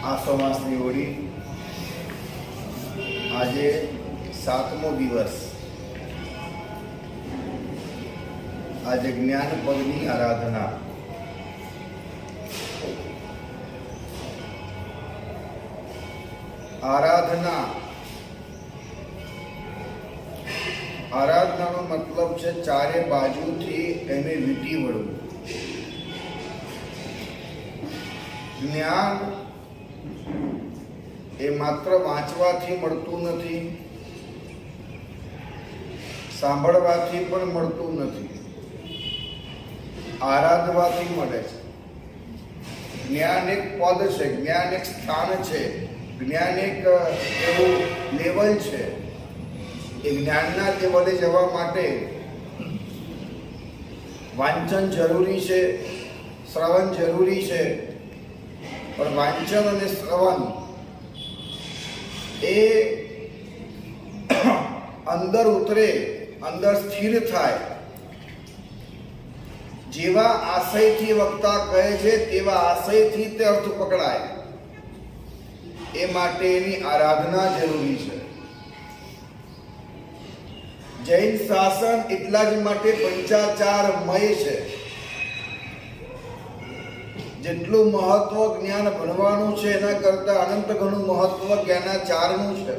આસો માસની હોળી આજે 7મો દિવસ। આજે જ્ઞાન પદની આરાધના। આરાધનાનો મતલબ છે ચારે બાજુથી એને વીંટી વળવું। જ્ઞાન એ માત્ર વાંચવાથી મળતું નથી, સાંભળવાથી પણ મળતું નથી, આરાધવાથી મળે છે। જ્ઞાન એક પદ છે, જ્ઞાન એક સ્થાન છે, જ્ઞાન એક એવું લેવલ છે। એ જ્ઞાનના લેવલે જવા માટે વાંચન જરૂરી છે, શ્રવણ જરૂરી છે, પણ વાંચન અને શ્રવણ એ અંદર ઉતરે, અંદર સ્થિર થાય। જેવા આશયથી વક્તા કહે છે તેવા આશયથી તે અર્થ પકડાય, એ માટે એની આરાધના જરૂરી છે। જૈન શાસન એટલા જ માટે પંચાચારમય છે। જેટલું મહત્વ જ્ઞાન ભણવાનું છે એના કરતા અનંત ઘણું મહત્વ જ્ઞાનાચારનું છે।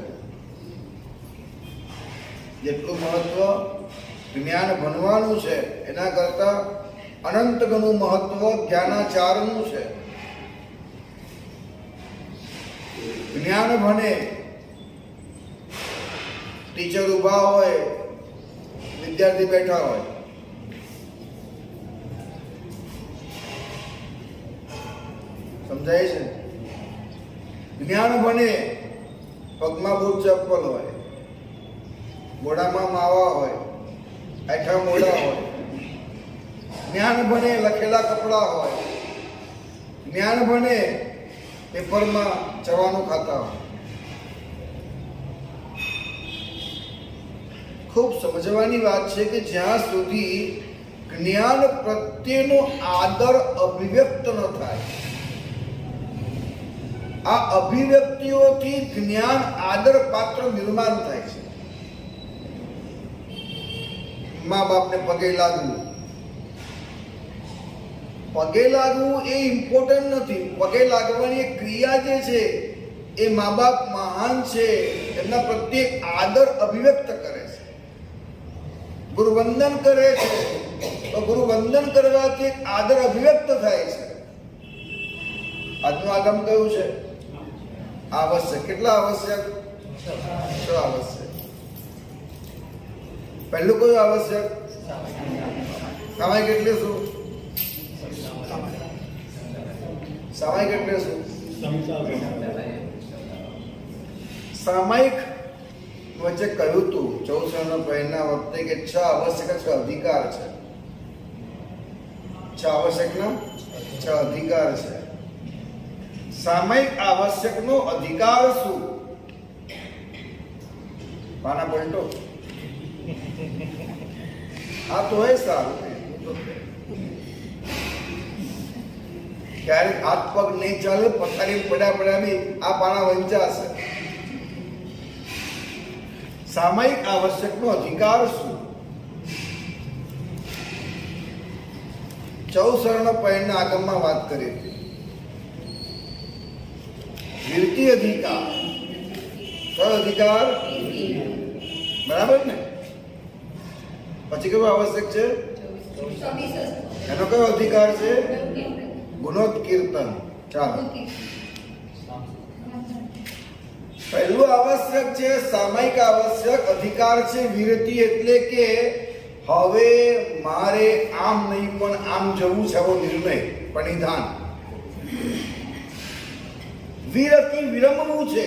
જેટલું મહત્વ જ્ઞાન ભણવાનું છે એના કરતા અનંત ઘણું મહત્વ જ્ઞાનાચારનું છે। જ્ઞાન ભણે, ટીચર ઊભા હોય, વિદ્યાર્થી બેઠા હોય, સમજાય છે? જ્ઞાન ભણે, પગમાં બૂટ ચપ્પલ હોય, મોઢામાં માવા હોય, આઠા મોઢા હોય। જ્ઞાન ભણે, લખેલા કપડા હોય। જ્ઞાન ભણે, પેપરમાં ચવાનું ખાતા હોય। ખૂબ સમજવાની વાત છે કે જ્યાં સુધી જ્ઞાન પ્રત્યેનો આદર અભિવ્યક્ત ન થાય, આ અભિવ્યક્તિઓથી જ્ઞાન આદર પાત્ર નિર્માણ થાય છે। મા બાપને પગે લાગવું, પગે લાગવું એ ઇમ્પોર્ટન્ટ નથી। પગે લાગવાની એક ક્રિયા જે છે એ મા બાપ મહાન છે, એમના પ્રત્યે આદર અભિવ્યક્ત કરે છે। ગુરુવંદન કરે છે તો ગુરુવંદન કરવાથી એક આદર અભિવ્યક્ત થાય છે। આજનું આગમ કયું છે? આવશ્યક। કેટલા આવશ્યક? 6 આવશ્યક। પહેલું કયું આવશ્યક? સામાયિક એટલે શું? સામાયિક એટલે શું? સામાયિક વચ્ચે કહ્યું તું 14 પહેલા વખતે કે 6 આવશ્યક 6 અધિકાર છે। 6 આવશ્યકના 6 અધિકાર છે। સામાયિક આવશ્યકનો અધિકાર શું? પાના પલટો। આ તો હે સારું, ક્યારેક હાથ પગ નહીં ચાલે, પથારી પડ્યા બી આ પાના વંચાશે। સામાયિક આવશ્યકનો અધિકાર શું? 14 પહેલા આગમમાં વાત કરી હતી। વિરતિ અધિકાર, કયો અધિકાર? બરાબર ને? પછી કયો આવશ્યક છે? એનો કયો અધિકાર છે? ગુણોત્કીર્તન। ચાલો, પહેલું આવશ્યક છે સામાયિક આવશ્યક અધિકાર છે વિરતિ, એટલે કે હવે મારે આમ નહીં પણ આમ જવું છે, એવો નિર્ણય, પરિધાન। વિરતિ વિરમવું છે।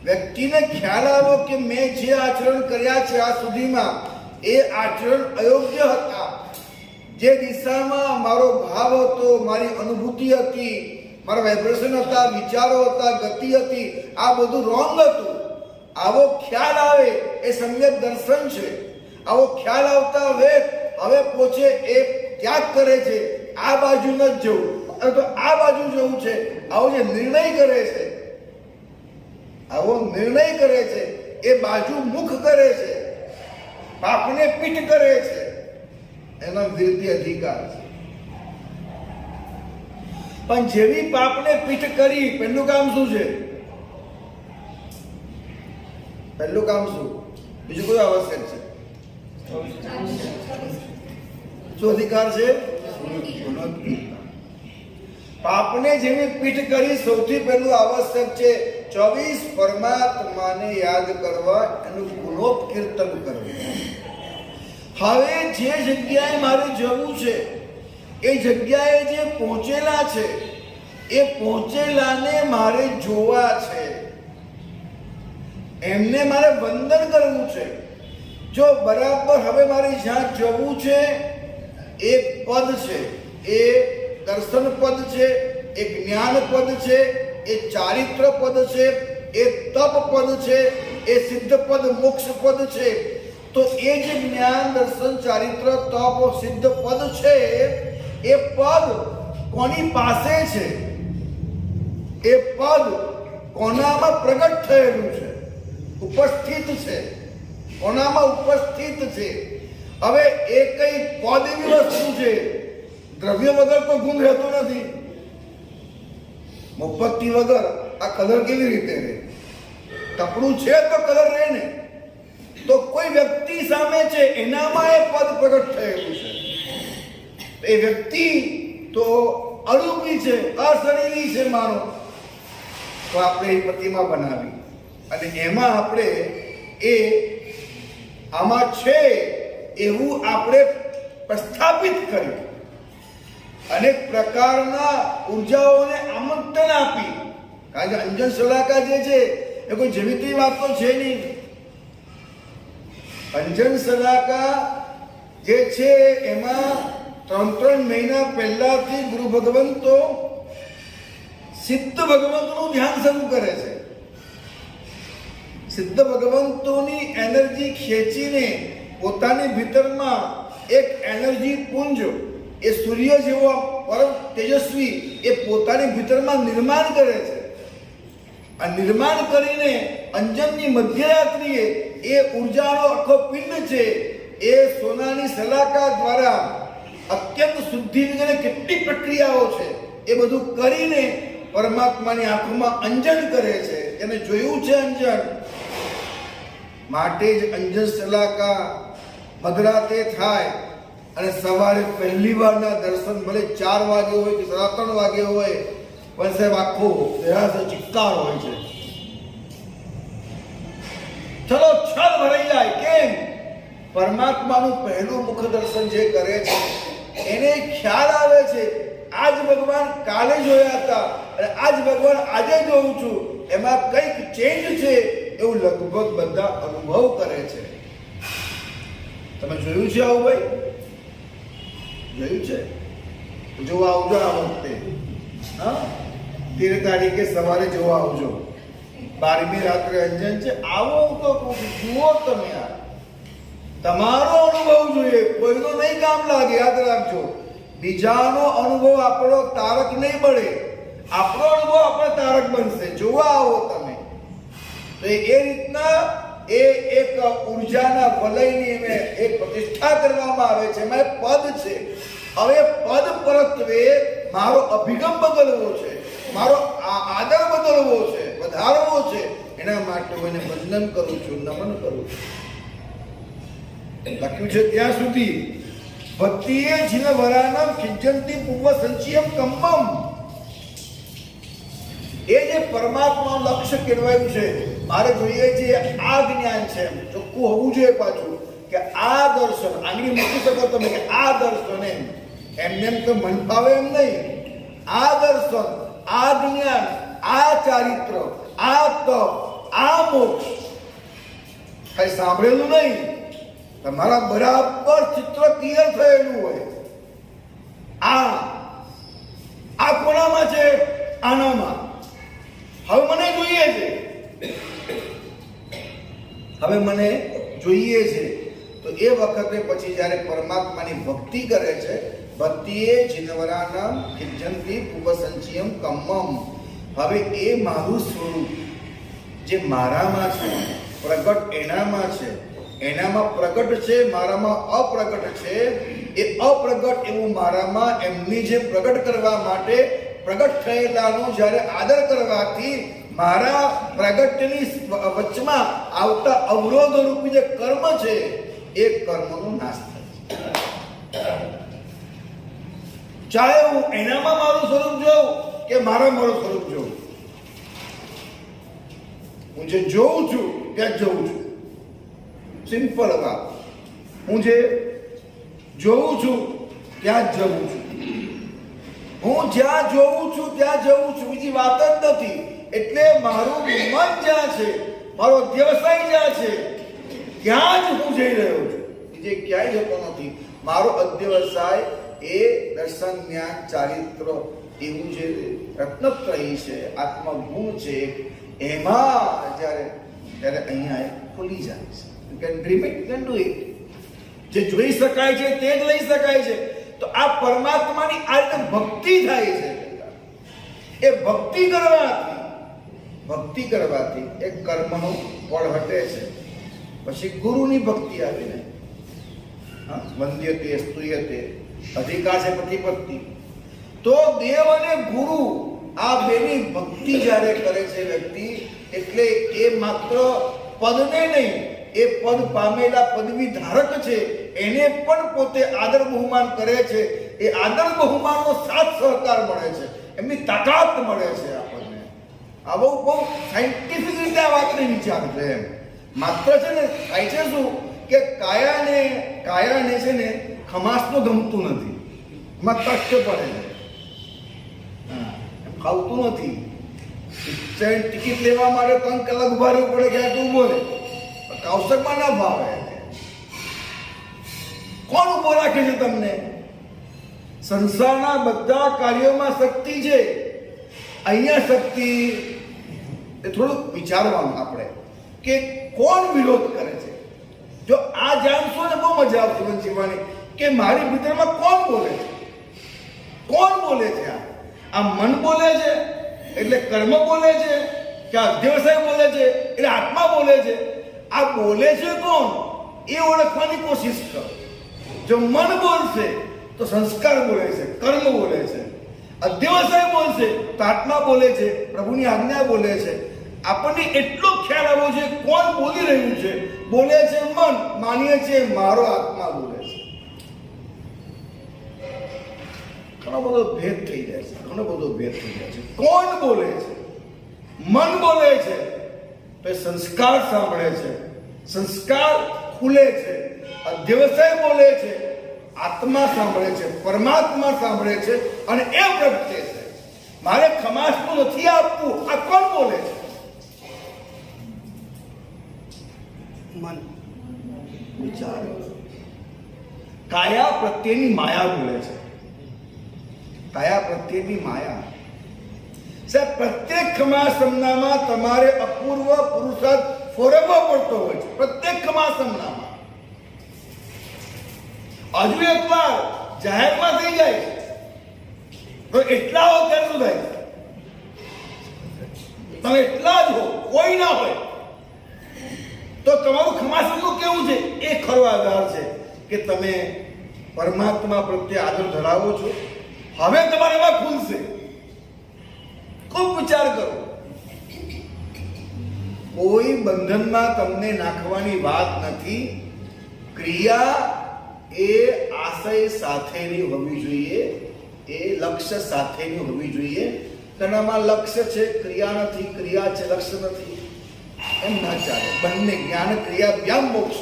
વ્યક્તિને ખ્યાલ આવ્યો કે મેં જે આચરણ કર્યા છે આ સુધીમાં એ આચરણ અયોગ્ય હતા। જે દિશામાં મારો ભાવ હતો, મારી અનુભૂતિ હતી, મારા વાઇબ્રેશન હતા, વિચારો હતા, ગતિ હતી, આ બધું રોંગ હતું। આવો ખ્યાલ આવે એ સમ્યક દર્શન છે। આવો ખ્યાલ આવતા હવે પોચે એ ત્યાગ કરે છે, આ બાજુ ન જવું, તો આ બાજુ જવું છે, આવો જે નિર્ણય કરે છે, આવો નિર્ણય કરે છે, એ બાજુ મુખ કરે છે, પાપને પીઠ કરે છે, એનો વિરુદ્ધ અધિકાર છે. પણ જેવી પાપને પીઠ કરી, પહેલું કામ શું છે? પહેલું કામ શું? બીજું કોઈ આવશ્યક છે? શું અધિકાર છે? પાપને જેવી પીઠ કરી, સૌથી પહેલું આવશ્યક છે 24 પરમાત્માને યાદ કરવા, એનું ગુણોત્કીર્તન કરવું. હવે જે જગ્યાએ મારે જવું છે, એ જગ્યાએ જે પહોંચેલા છે, એ પહોંચેલાને મારે જોવા છે, એમને મારે વંદન કરવું છે. જો બરાબર હવે મારે જ્યાં જવું છે એ પદ છે, એ દર્શન પદ છે, એ જ્ઞાન પદ છે, એ ચારિત્ર પદ છે, એ તપ પદ છે, એ સિદ્ધ પદ મોક્ષ પદ છે, તો એ જે જ્ઞાન દર્શન ચારિત્ર તપ સિદ્ધ પદ છે, એ પદ કોની પાસે છે? એ પદ કોનામાં પ્રગટ થયેલું છે? ઉપસ્થિત છે. કોનામાં ઉપસ્થિત છે? હવે એ કઈ પદ એવી વસ્તુ છે, દ્રવ્ય વગર તો ગુણ રહેતો નથી. મોમબત્તી વગર આ કલર કેવી રીતે રહે? કપડું છે તો કલર રહે ને. તો કોઈ વ્યક્તિ સામે છે, એનામાં એ પદ પ્રગટ થયેલું છે. એ વ્યક્તિ તો અરૂપી છે, અશરીરી છે માનો, તો આપણે એ પ્રતિમા બનાવી અને એમાં આપણે એ આમાં છે એવું આપણે પ્રસ્થાપિત કર્યું. અનેક પ્રકારના ઉર્જાઓને આમંત્રણ આપી. કારણ કે અંજન શલાકા જે છે એ કોઈ જેવી વાત તો છે નહીં. અંજન શલાકા જે છે એમાં 3 મહિના પહેલાથી ગુરુ ભગવંતો સિદ્ધ ભગવંતોનું ધ્યાન શરૂ કરે છે. સિદ્ધ ભગવંતોની એનર્જી ખેંચીને પોતાની ભીતરમાં એક એનર્જી પુંજ, એ સૂર્ય જેવો પરમ તેજસ્વી, એ પોતાની ભીતરમાં નિર્માણ કરે છે. આ નિર્માણ કરીને અંજનની મધ્યરાત્રિએ એ ઉર્જાનો આખો પિંડ છે, એ સોનાની શલાકા દ્વારા અત્યંત શુદ્ધિ વગેરે કેટલી પ્રક્રિયાઓ છે એ બધું કરીને પરમાત્માની આંખોમાં અંજન કરે છે. એને જોયું છે અંજન, માટે જ અંજન શલાકા મધરાતે થાય અને સવારે પહેલી વારના દર્શન ભલે 4 વાગે હોય કે 3:15 વાગે હોય, પણ સાહેબ આખો દેરાસર ચિક્કાર હોય છે. ચલો છલ ભરાઈ જાય. કેમ? પરમાત્માનું પહેલું મુખ દર્શન જે કરે છે એને ખ્યાલ આવે છે આજ ભગવાન કાલે જોયા હતા અને આજ ભગવાન આજે જોઉં છું, એમાં કંઈક ચેન્જ છે એવું લગભગ બધા અનુભવ કરે છે. તમે જોયું છે આવું ભાઈ? જોયું છે? જોવા આવજો આ વખતે. હા, 13 તારીખે સવારે જોવા આવજો. 12મી રાત્રે અંજન છે. આવો તો જુઓ તમે. આ તમારો અનુભવ જોઈએ, કોઈનો નહીં કામ લાગે. યાદ રાખજો, બીજાનો અનુભવ આપણો તારક નહીં બને, આપણો અનુભવ આપણો તારક બનશે. જોવા આવો તમે. તો એ રીતના એ એક ઉર્જાના વલયની એક પ્રતિષ્ઠા કરવામાં આવે છે. એમાં પદ છે. હવે પદ પરત્વે મારો અભિગમ બદલવો છે, મારો આદર બદલવો છે, વધારવો છે. એના માટે હું એને વંદન કરું છું, નમન કરું છું. લખ્યું છે ત્યાં સુધી ભક્તિએ જીન વરાનમ ખિજ્જંતી પૂર્વ સંચિયમ કમ્મમ. એ જે પરમાત્મા લક્ષ્ય કહેવાયું છે, મારે જોઈએ છે આ જ્ઞાન છે. ચોખ્ખું હોવું જોઈએ પાછું કે આ દર્શન, આંગળી મૂકી શકો તમે કે આ દર્શન, એમ તો મન ફાવે એમ નહીં. આ દર્શન, આ જ્ઞાન, આ ચારિત્ર, આ તપ, આ મોક્ષ કઈ સાંભળેલું નહીં, તમારા બરાબર ચિત્ર ક્લિયર થયેલું હોય. આ કોનામાં છે? આનામાં. હવે મને જોઈએ છે, હવે મને જોઈએ છે. તો એ વખતે પછી જ્યારે પરમાત્માની ભક્તિ કરે છે ભક્તિએ જિનવરાનમ ખિજ્જંતી પૂર્વસંચિયમ કમ્મમ. હવે એ મારું સ્વરૂપ જે મારામાં છે, પ્રગટ એનામાં છે, એનામાં પ્રગટ છે, મારામાં અપ્રગટ છે. એ અપ્રગટ એવું મારામાં એમની જે પ્રગટ કરવા માટે પ્રગટ થયેલાનો જ્યારે આદર કરવાથી મારા પ્રગટની વચમાં આવતા અવરોધ રૂપી જે કર્મ છે એ કર્મનો નાશ થાય. ચાહે હું એનામાં મારું સ્વરૂપ જોઉં કે મારું સ્વરૂપ જોઉં, હું જે જોઉં છું ત્યાં જઉં છું. સિમ્પલ વાત. હું જે જોઉં છું ત્યાં જવું છું. હું જ્યાં જોઉં છું ત્યાં જવું છું, બીજી વાત જ નથી. એટલે મારું મન જ્યાં છે, મારો અધ્યવસાય જ્યાં છે ત્યાં જ હું જઈ રહ્યો છું, બીજે ક્યાંય જતો નથી. મારો અધ્યવસાય એ દર્શન, જ્ઞાન, ચારિત્ર એવું જે રત્નત્રયી છે, આત્મગુણ છે, એમાં જ્યારે અહીંયા એ ખુલી જાય છે. You can dream it, you can do it. જે જોઈ શકાય છે તે જ લઈ શકાય છે. તો આ પરમાત્માની આ રીતે ભક્તિ થાય છે. એ ભક્તિ કરવાથી એક કર્મનું ફળ હટે છે. પછી ગુરુની ભક્તિ આવીને વંદ્યતે સ્તુયતે, અધિકાર છે પ્રતિપત્તિ. તો દેવ અને ગુરુ આ બેની ભક્તિ જ્યારે કરે છે વ્યક્તિ, એટલે એ માત્ર પદને નહીં, એ પદ પામેલા પદવી ધારક છે એને પણ પોતે આદર બહુમાન કરે છે. એ આદર બહુમાનનો સાથ સહકાર મળે છે, એમની તાકાત મળે છે આપણને. આ બહુ સાયન્ટિફિક રીતે આ વાતને વિચારજો. એમ માત્ર છે ને થાય છે શું કે કાયાને છે ને ખમાસનું ગમતું નથી, એમાં કષ્ટ પડે છે, ખાવતું નથી. ટ્રેન ટિકિટ લેવા માટે 3 કલાક ઉભા રહેવું પડે, ક્યાં તું ઉભો રહે, કૌશકમાં ના ભાવે. કોણ ઉભો રાખે છે તમને? સંસારના બધા કાર્યોમાં શક્તિ છે, અહીંયા શક્તિ. એ થોડુંક વિચારવાનું આપણે કે કોણ વિરોધ કરે છે. જો આ જાણશો ને બહુ મજા આવશે જીવન જીવવાની, કે મારી ભીતરમાં કોણ બોલે છે. કોણ બોલે છે? આ મન બોલે છે એટલે કર્મ બોલે છે, કે અધ્યવસાય બોલે છે એટલે આત્મા બોલે છે? આ બોલે છે કોણ એ ઓળખવાની કોશિશ કરો. જો મન બોલશે તો સંસ્કાર બોલે છે, કર્મ બોલે છે. અધ્યવસાય બોલશે તો આત્મા બોલે છે, પ્રભુની આજ્ઞા બોલે છે. આપણને એટલો ખ્યાલ આવવો છે કોણ બોલી રહ્યું છે. બોલે છે મન, માનીએ છીએ મારો આત્મા બોલે છે. ઘણો બધો ભેદ થઈ જાય છે, કોણ બોલે છે? મન બોલે છે તો સંસ્કાર સાંભળે છે, સંસ્કાર ખુલે છે. અધ્યવસાય બોલે છે, આત્મા સાંભળે છે, પરમાત્મા સાંભળે છે અને એ પ્રગટે છે. મારે ખમાસનું નથી આપવું, આ કોણ બોલે છે? મન. વિચાર. કાયા પ્રત્યેની માયા બોલે છે, કાયા પ્રત્યેની માયા. સાહેબ, પ્રત્યેક ખમાસમનામાં તમારે અપૂર્વ પુરુષાર્થ ફોરવવો પડતો હોય છે. પ્રત્યેક ખમાસમનામાં હજુ એક વાર જાહેરમાં થઈ જાય તો એટલા હો ત્યારે શું થાય? તમે એટલા જ હો, કોઈ ના હોય તો તમારું ખમાસમનું કેવું છે? એ ખરો આધાર છે કે તમે પરમાત્મા પ્રત્યે આદર ધરાવો છો. હવે તમારામાં ખુલશે. ખૂબ વિચાર કરો. કોઈ બંધનમાં તમને નાખવાની વાત નથી. ક્રિયા એ આશય સાથેની હોવી જોઈએ, એ લક્ષ્ય સાથેની હોવી જોઈએ. તેનામાં લક્ષ્ય છે, ક્રિયા નથી, ક્રિયા છે, લક્ષ્ય નથી, એમ ના ચાલે. બંને જ્ઞાન ક્રિયા વ્યામ મોક્ષ.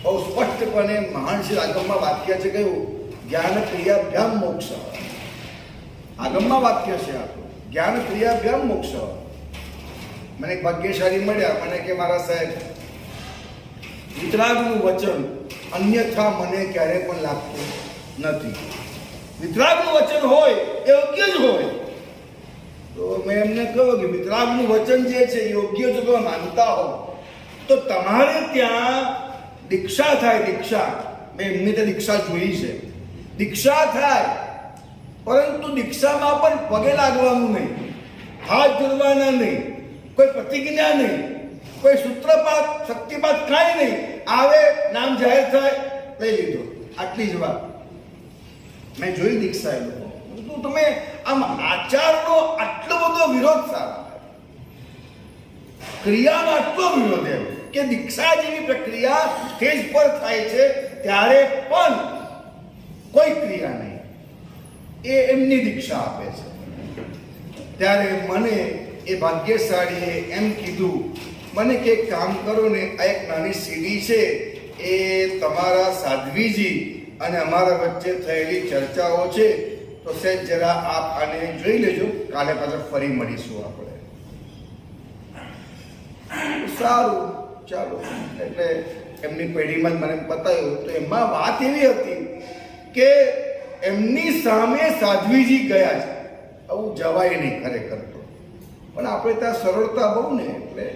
બહુ સ્પષ્ટપણે મહાનશીલ આગમમાં વાક્ય છે, કયું? જ્ઞાન ક્રિયા વ્યામ મોક્ષ. આગમમાં વાક્ય છે આપણું, જ્ઞાન ક્રિયા વ્યામ મોક્ષ. મને એક ભાગ્યશાળી મળ્યા, મને કે મારા સાહેબ, વિતરાગનું વચન અન્યથા મને ક્યારેય પણ લાગતું નથી. વિતરાગનું વચન હોય એ યોગ્ય જ હોય. તો મેં એમને કહ્યું કે વિતરાગનું વચન જે છે યોગ્ય જો તમે માનતા હો તો તમારે ત્યાં દીક્ષા થાય. દીક્ષા, મેં એમની ત્યાં દીક્ષા જોઈ છે. દીક્ષા થાય, પરંતુ દીક્ષામાં પણ પગે લાગવાનું નહીં, હાથ જોડવાના નહીં, કોઈ પ્રતિજ્ઞા નહીં, કોઈ સૂત્રપાત શક્તિપાત કાંઈ નહીં. આવે નામ જાહેર થાય, લઈ લીધો, આટલી જ વાત. મેં જોઈ દીક્ષા એ લોકો. તમે આમ આચારનો આટલો બધો વિરોધ સારા, ક્રિયાનો આટલો વિરોધ એમ કે દીક્ષા જેવી પ્રક્રિયા સ્ટેજ પર થાય છે ત્યારે પણ કોઈ ક્રિયા નહીં, એ એમની દીક્ષા આપે છે. ત્યારે મને એ ભાગ્યશાળીએ એમ કીધું, મને કે કામ કરો ને, આ એક નાની સીડી છે, એ તમારા સાધ્વીજી અને અમારા વચ્ચે થયેલી ચર્ચાઓ છે, તો સહેજ જરા આપ આને જોઈ લેજો, કાલે પાછા ફરી મળીશું આપણે. સારું, ચાલો. એટલે એમની પેઢીમાં જ મને બતાવ્યું, તો એમાં વાત એવી હતી કે એમની સામે સાધ્વીજી ગયા છે. આવું જવાય નહીં ખરેખર તો, પણ આપણે ત્યાં સરળતા બહુ ને, એટલે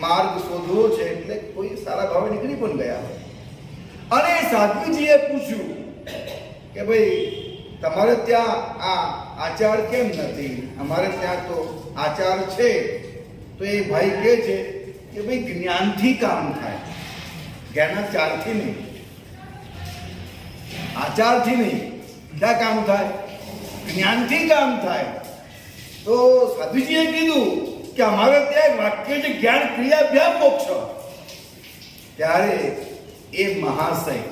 માર્ગ શોધવો છે, એટલે કોઈ સારા ભાવે નીકળી પણ ગયા. અને સાધ્વીજીએ પૂછ્યું કે ભાઈ તમારે ત્યાં આ આચાર કેમ નથી? અમારે ત્યાં તો આચાર છે. તો એ ભાઈ કહે છે કે ભાઈ જ્ઞાનથી કામ થાય, જ્ઞાનાચારથી નહીં, આચારથી નહીં. ક્યાં કામ થાય? જ્ઞાનથી કામ થાય. તો સાધુજીએ કીધું કે અમારે ત્યાં વાક્ય છે જ્ઞાન ક્રિયા ભ્યામ મોક્ષ. ત્યારે એ મહાશય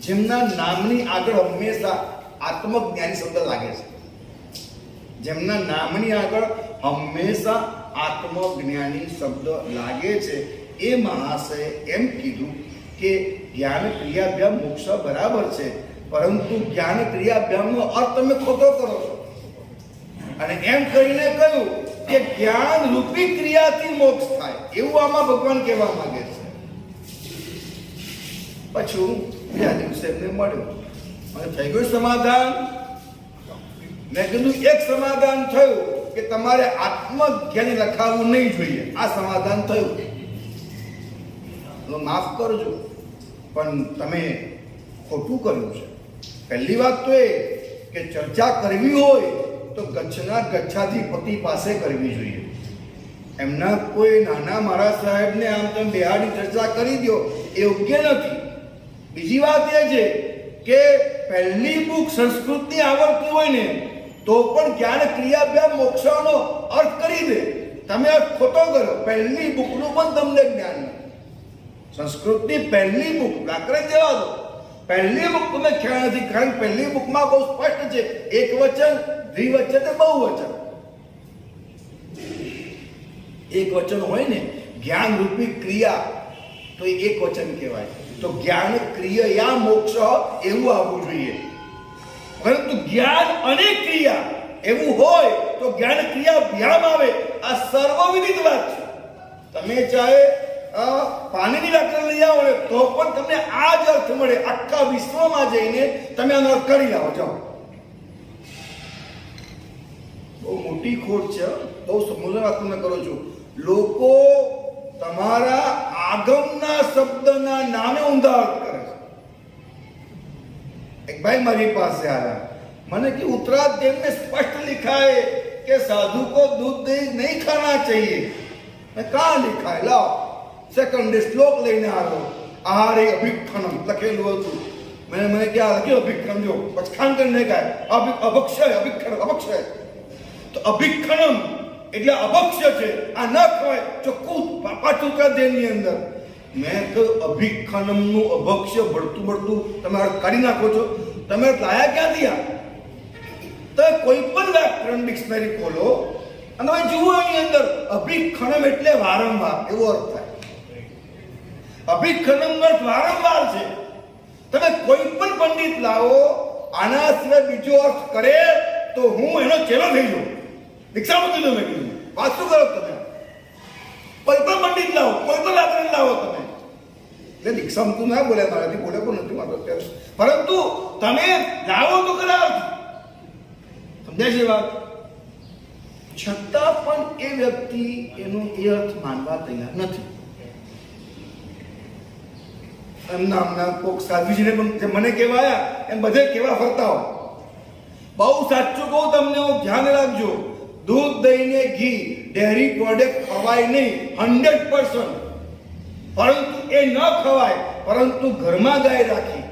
જેમના નામની આગળ હંમેશા આત્મજ્ઞાની શબ્દ લાગે છે, જેમના નામની આગળ હંમેશા આત્મજ્ઞાની શબ્દ લાગે છે, એ મહાશય એમ કીધું કે જ્ઞાન ક્રિયાભ્યામ મોક્ષ બરાબર છે, પરંતુ જ્ઞાન ક્રિયાભ્યામનો અર્થ તમે ખોટો કરો છો. અને એમ કરીને કહ્યું કે જ્ઞાન રૂપી ક્રિયાથી મોક્ષ થાય, એવું આમાં ભગવાન કહેવા માંગે છે. પછી હું બીજા દિવસે એમને મળ્યો, અને થઈ ગયું સમાધાન. મેં કીધું એક સમાધાન થયું કે તમારે આત્મજ્ઞાની લખાવવું નહીં જોઈએ, આ સમાધાન થયું. માફ કરજો, પણ તમે ખોટું કર્યું છે. પહેલી વાત તો એ કે ચર્ચા કરવી હોય તો ગચ્છના ગચ્છાધિપતિ પાસે કરવી જોઈએ. એમના કોઈ નાના મારા સાહેબને આમ તમે બેહાડી ચર્ચા કરી દો, એ યોગ્ય નથી. બીજી વાત એ છે કે પહેલી બુક સંસ્કૃતની આવડતી હોય ને તો પણ જ્ઞાન ક્રિયાભ્યામ મોક્ષનો અર્થ કરી દે. તમે અર્થ ખોટો કરો, પહેલી બુકનું પણ તમને જ્ઞાન. સંસ્કૃતની પહેલી બુક વ્યાકરણ જવા દો, પહેલી બુક તમે ખ્યાલ નથી, કારણ પહેલી બુકમાં બહુ સ્પષ્ટ છે, એક વચન, દ્વિવચન ને બહુવચન. એક વચન હોય ને જ્ઞાન રૂપી ક્રિયા, તો એ એક વચન કહેવાય. તો જ્ઞાન ક્રિયા મોક્ષ એવું આવવું જોઈએ. પરંતુ જ્ઞાન અને ક્રિયા એવું હોય તો જ્ઞાન ક્રિયા ભ્યામ આવે. આ સર્વવિદિત વાત છે. તમે ચાહે પાણીની વ્યાકરણ લઈ આવો ને તો પણ તમને આ જ અર્થ મળે. આખા વિશ્વમાં જઈને તમે આનો અર્થ કરી આવો. જાઓ, બહુ મોટી ખોટ છે, બહુ સમજણ વાત તમે કરો છો. લોકો તમારા આગમના શબ્દના નામે ઊંધા અર્થ કરે છે. एक भाई मारी पास से आया, मैंने कि उत्तराध्याय में स्पष्ट लिखा है कि साधु को दूध दही नहीं खाना चाहिए. मैं कहाँ लिखा है? लाओ सेकंड श्लोक लेने आ रहा हूँ. आहारे अभिक्षणम लखेलू હતું. मैंने क्या लख्યું? अभिक्षण. जो पचखान करने का है, अभक्षय अभिक्षण अभक्षय. तो अभिक्षणम એટલે અભક્ષ્ય છે, આ ન ખવાય. ચોખ્ખું પાછું ઉત્તરાધ્યાયની અંદર મેં કહ્યું અભિખનમનું અભક્ષ્ય ભળતું તમે કાઢી નાખો છો. તમે લાયા ક્યાંથી? આ તો કોઈ પણ વ્યાકરણ ડિક્શનરી ખોલો અને હવે જુઓ, એની અંદર અભિખનમ એટલે વારંવાર એવો અર્થ થાય. અભિખનમનો અર્થ વારંવાર છે. તમે કોઈ પણ પંડિત લાવો, આના સિવાય બીજો અર્થ કરે તો હું એનો ચેલો થઈ જાઉં. દીક્ષામાં કીધું, મેં કીધું વાત શું કરો તમે? કોઈ પણ પંડિત લાવો, કોઈ પણ વ્યાકરણ લાવો તમે. એટલે દીક્ષામાં તું ના બોલે, મારાથી બોલે પણ નથી મારો અત્યારે. પરંતુ તમે લાવો તો ખરા, સમજાય છે વાત? છતાં પણ એ વ્યક્તિ એનો એ અર્થ માનવા તૈયાર નથી. એમના કોક સાધ્વીજીને પણ જે મને કહેવાયા એમ બધે કેવા ફરતા હો. બહુ સાચું કહું તમને, હું ધ્યાન રાખજો, દૂધ દહીં ને ઘી ડેરી પ્રોડક્ટ ખવાય નહીં 100%, પરંતુ એ ન ખવાય, પરંતુ ઘરમાં ગાય રાખી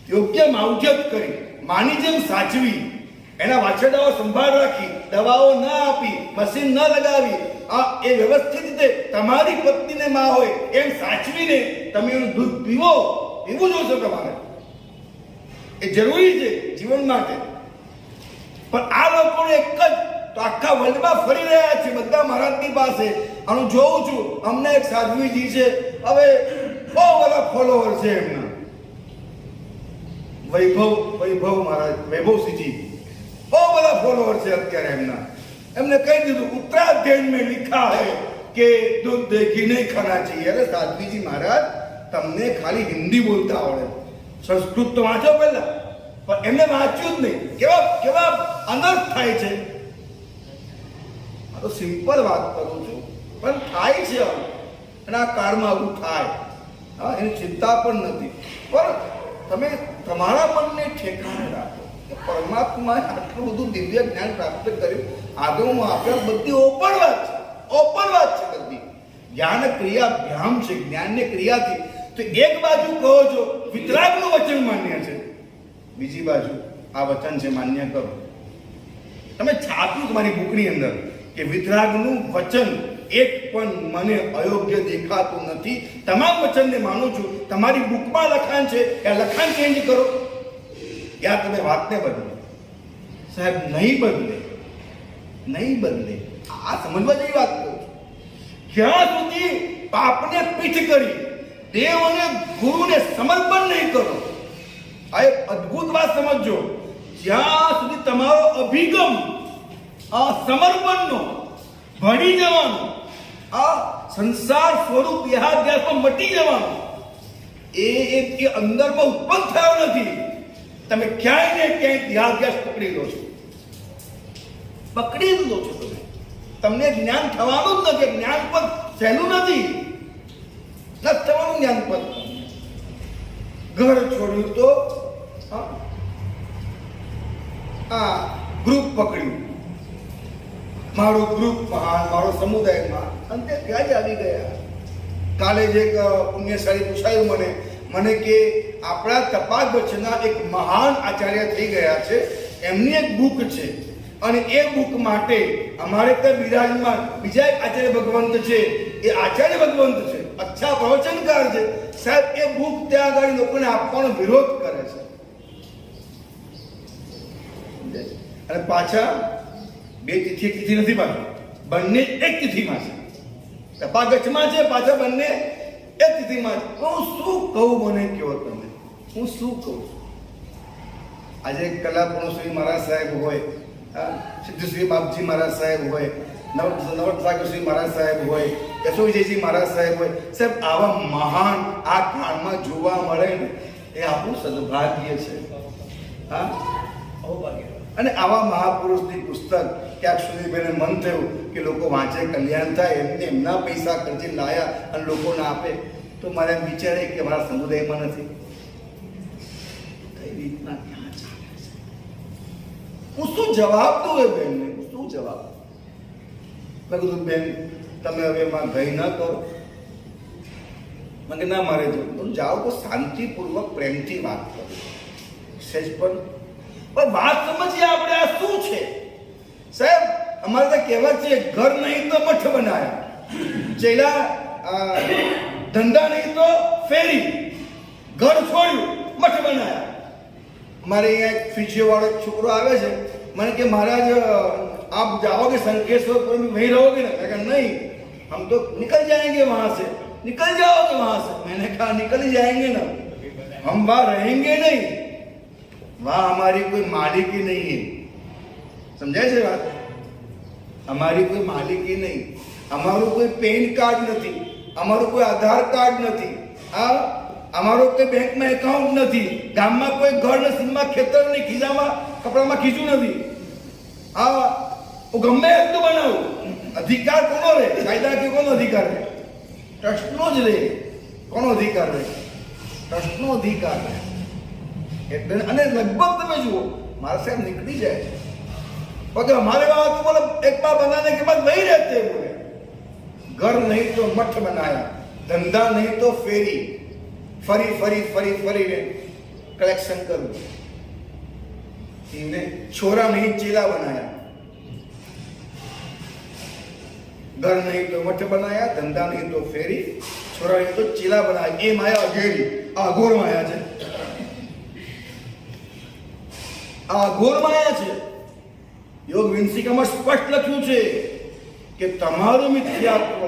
યોગ્ય માવજત કરી માની જેમ સાચવી, એના વાછરડાઓ સંભાળ રાખી, દવાઓ ન આપી, મશીન ન લગાવી, એ વ્યવસ્થિત રીતે તમારી પત્નીને માં હોય એમ સાચવીને તમે એનું દૂધ પીવું જોશો તમારે. એ જરૂરી છે જીવન માટે. પણ આ લોકોને એક જ તો આખા વર્લ્ડમાં ફરી રહ્યા છે બધા મહારાજની પાસે. હું જોઉં છું, અમને એક સાધ્વીજી છે, હવે બહુ બધા ફોલોવર છે એમના, વૈભવ મહારાજ, વૈભવસિંહજી, બહુ બધા ફોલોવર છે અત્યારે એમના. એમને કહી દીધું उत्तराध्ययन में लिखा है कि दूध देखी नहीं खाना चाहिए. अरे साध्वीजी महाराज, તમને ખાલી હિન્દી બોલતા આવડે, સંસ્કૃત તો વાંચો પહેલા, પણ એમને વાંચ્યું જ નહીં. કેવા અનર્થ થાય છે. આ તો સિમ્પલ વાત કરું છું, પણ થાય છે અને આ કાળમાં આવું થાય. હા, એની ચિંતા પણ નથી. પણ તમે તમારા મનને ઠેકાણે રાખો કે પરમાત્માએ આટલું બધું દિવ્ય જ્ઞાન પ્રાપ્ત કર્યું, આગળ આપણે બધી ઓપન વાત છે બધી. જ્ઞાન ક્રિયા ભ્યામ છે, જ્ઞાનને ક્રિયાથી. તો એક બાજુ કહો છો વિતરાગનું વચન માન્ય છે, બીજી બાજુ આ વચન છે માન્ય કરો. તમે છાપ્યું તમારી બુકની અંદર કે વિતરાગનું વચન એક પણ મને અયોગ્ય દેખાતું નથી. તમામ વચનને માનું છું. તમારી બુકમાં લખાણ છે કે લખાણ ચેન્જ કરો, યા તમે વાતને બદલો. સાહેબ, નહીં બદલે. આ સમજવા જેવી વાત કરું છું. જ્યાં સુધી પાપને પીઠ કરી દેવ અને ગુરુને સમર્પણ નહીં કરો, આ એક અદ્ભુત વાત સમજજો. જ્યાં સુધી તમારો અભિગમ આ સમર્પણનો ભણી જવાનો, આ સંસાર સ્વરૂપ દેહાધ્યાસમાં મટી જવાનો, એ અંદરમાં ઉત્પન્ન થયો નથી. તમે ક્યાંય ને ક્યાંય દેહાધ્યાસ પકડી લો છો. તમને જ્ઞાન થવાનું જ નથી. જ્ઞાન પદ સહેલું નથી થવાનું. જ્ઞાન પદ ઘર છોડ્યું તો ગ્રુપ પકડ્યું, મારો ગ્રુપ મહાન, મારો સમુદાયમાં, અંતે ત્યાં જ આવી ગયા. કાલે જ એક પુણ્યશાળી પૂછાયું મને કે આપણા તપાસ વચ્ચેના એક મહાન આચાર્ય થઈ ગયા છે, એમની એક બુક છે, અને એ બુક માટે અમારે ત્યાં બિરાજમાન બીજા એક આચાર્ય ભગવંત છે, એ આચાર્ય ભગવંત છે, અચ્છા પ્રવચનકાર છે. સાહેબ, એ બુક ત્યાં આગળ લોકોને આપવાનો વિરોધ કરે છે. અને પાછા બે તિથિ, એક તિથિ નથી, પાછું બંને એક તિથિમાં છે. તપાગચમાં છે, પાછા બંને એક તિથિમાં છે. હું શું કહું, મને કહો તમે, હું શું કહું? આજે કલાપુરુષ શ્રી મહારાજ સાહેબ હોય, સિદ્ધશ્રી બાપજી મહારાજ સાહેબ હોય, નવસાગરશ્રી મહારાજ સાહેબ હોય, યશોવિજયજી મહારાજ સાહેબ હોય, સાહેબ આવા મહાન આ કાળમાં જોવા મળે ને, એ આપણું સદભાગ્ય છે. હા, અને આવા મહાપુરુષની પુસ્તક ક્યાંક સુધી મને મન થયું કે લોકો વાંચે, કલ્યાણ થાય, એમના પૈસા ખર્ચી લાયા અને લોકોને આપે, તો મારે એમ વિચારે કે મારા સમુદાયમાં નથી. કઈ રીતના ક્યાં ચાલે છે? હું શું જવાબ દઉં એ બેનને? શું જવાબ? મેં કીધું, બેન તમે હવે એમાં ગઈ ન કરો. મને ના મારે જવું. જાઓ તો શાંતિપૂર્વક પ્રેમથી વાત કરો, સહેજ પણ વાત સમજીએ આપણે આ શું છે. સાહેબ, અમારે તો કહેવત છે, ઘર નહીં તો મઠ બનાયા, ચેલા ધંધા નહીં તો ફેરી, ઘર છોડ્યું મઠ બનાયા. મારે અહીંયા એક ફિઝિયો વાળો છોકરો આવે છે, મને કે મહારાજ आप जाओगे संकेश्वर पर वहीं रहोगे ना? मैं कहा नहीं, हम तो निकल जाएंगे वहां से. निकल जाओगे वहां से? मैंने कहा निकल ही जाएंगे ना, हम वहां रहेंगे नहीं. वहां हमारी कोई मालिकी नहीं है. समझाय છે વાત? અમારી કોઈ માલિકી નહીં, અમારું કોઈ પેન કાર્ડ નથી, અમારું કોઈ આધાર કાર્ડ નથી, અમારો કોઈ બેંકમાં એકાઉન્ટ નથી, ગામમાં કોઈ ઘર ને સીમમાં ખેતર નહીં, ખીજામાં કપડામાં ખીચું નથી. હું ગમે એટલું બનાવું, અધિકાર કોનો રહે? કાયદા કે કોનો અધિકાર રહે? ટ્રસ્ટનો જ રહે. કોનો અધિકાર રહે? પ્રશ્નો અધિકાર એટલે, અને લગભગ તમે જુઓ મારા સાહેબ નીકળી જાય છે हमारे वहां तो बोले एक बार बनाने के बाद वही रहते बोले, घर नहीं तो मठ बनाया, धंधा नहीं तो फेरी, फरी फरी फरी फरी ने कलेक्शन करूं, इन्हें छोरा नहीं चेला बनाया, घर नहीं तो मठ बनाया, धंधा नहीं तो फेरी, छोरा नहीं तो चेला बनाया. ये माया अघेरी, આ અઘોર માયા છે, આ અઘોર માયા છે. યોગ વિંસિકામાં સ્પષ્ટ લખ્યું છે કે તમારું મિથ્યાત્વ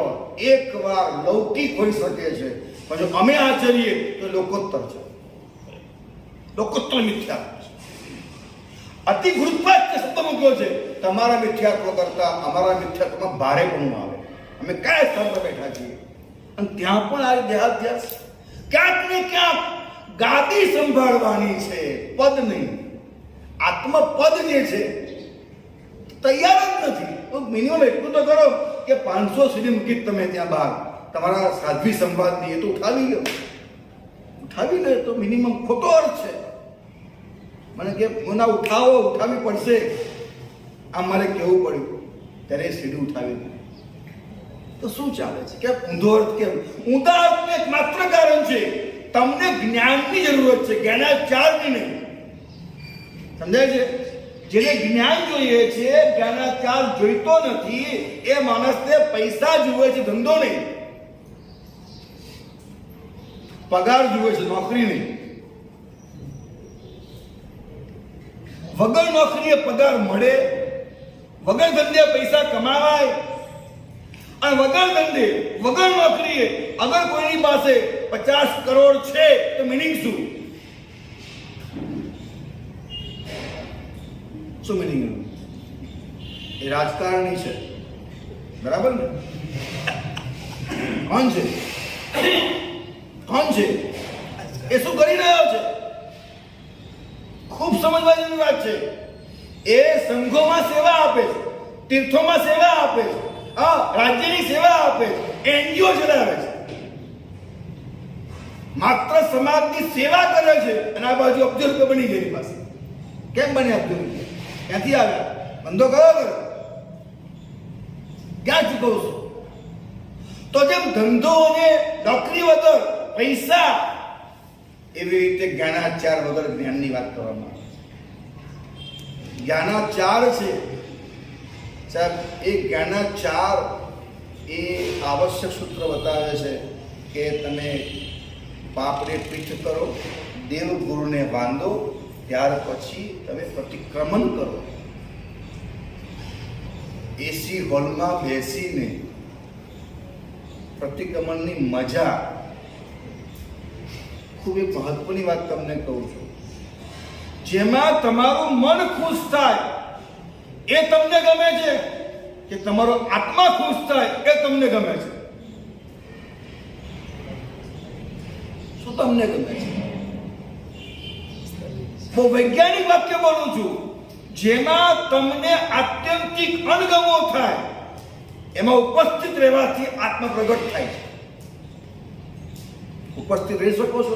એકવાર લૌકિક હોઈ શકે છે, પણ જો અમે આચરીએ તો લોકોત્તર છે, લોકોત્તર મિથ્યાત્વ છે. અતિ ગુરુત્વાચ્ય શબ્દ મૂક્યો છે. તમારા મિથ્યાત્વ કરતા અમારા મિથ્યાત્વમાં ભારેપણું આવે. અમે કયા સ્થળ પર બેઠા છીએ અને ત્યાં પણ આ દેહાધ્યાસ. ક્યાંક ને ક્યાંક ગાદી સંભાળવાની છે, પદ નહીં. આત્મપદ જે છે તૈયાર જ નથી. તો મિનિમમ એટલું તો કરો કે 500 સુધી મૂકી તમે ત્યાં બહાર તમારા સાધ્વી સંવાદની, એ તો ઉઠાવી લો, ઉઠાવી લે તો મિનિમમ ખોટો અર્થ છે. મને કે ના ઉઠાવો, ઉઠાવી પડશે, આ મારે કહેવું પડ્યું ત્યારે એ સીડી ઉઠાવી દે તો શું ચાલે છે? કે ઊંધો અર્થ કેમ? ઊંધા અર્થનું એક માત્ર કારણ છે, તમને જ્ઞાનની જરૂરત છે, જ્ઞાનાચારની નહીં. સમજાય છે? જેને જ્ઞાન જોઈએ છે, જ્ઞાનાચાર જોઈતો નથી. એ માણસને પૈસા જુએ છે, ધંધો નહીં. પગાર જુએ છે, નોકરી નહીં. વગર નોકરીએ પગાર મળે, વગર ધંધે પૈસા કમાવાય, અને વગર ધંધે વગર નોકરીએ અગર કોઈની પાસે 50 કરોડ છે તો મિનિંગ શું? શું મિનિંગ? એ રાજકારણી છે, બરાબર ને? કોણ છે? કોણ છે? એ શું કરી રહ્યો છે? ખૂબ સમજવા જેવી વાત છે. એ સંઘોમાં સેવા આપે છે, તીર્થોમાં સેવા આપે છે, રાજ્યની સેવા આપે છે, એનજીઓ ચલાવે છે, માત્ર સમાજની સેવા કરે છે. અને આ બાજુ અબ્દુલ રૂપિયા બની ગઈ પાસે. કેમ બને અબ્દુલ રૂપિયા? ક્યાંથી આવ્યા? ધંધો કરો કરો, ક્યાં ચૂકવશો? તો જેમ ધંધો અને નોકરી વગર પૈસા, એવી રીતે જ્ઞાનાચાર વગર જ્ઞાનની વાત કરવામાં આવે. જ્ઞાનાચાર છે સાહેબ, એ જ્ઞાનાચાર એ આવશ્યક સૂત્ર બતાવે છે કે તમે પાપને પીઠ કરો, દેવ ગુરુને બાંધો, ત્યાર પછી તમે પ્રતિક્રમણ કરો. એસી હોલમાં બેસીને પ્રતિક્રમણની મજા. ખૂબ એક મહત્વની વાત તમને કહું છું, જેમાં તમારું મન ખુશ થાય એ તમને ગમે છે, કે તમારો આત્મા ખુશ થાય એ તમને ગમે છે? શું તમને ગમે છે? બહુ વૈજ્ઞાનિક વાક્ય બોલું છું. જેમાં તમને આત્યંતિક અણગમો થાય એમાં ઉપસ્થિત રહેવાથી આત્મા પ્રગટ થાય છે. ઉપસ્થિત રહી શકો છો,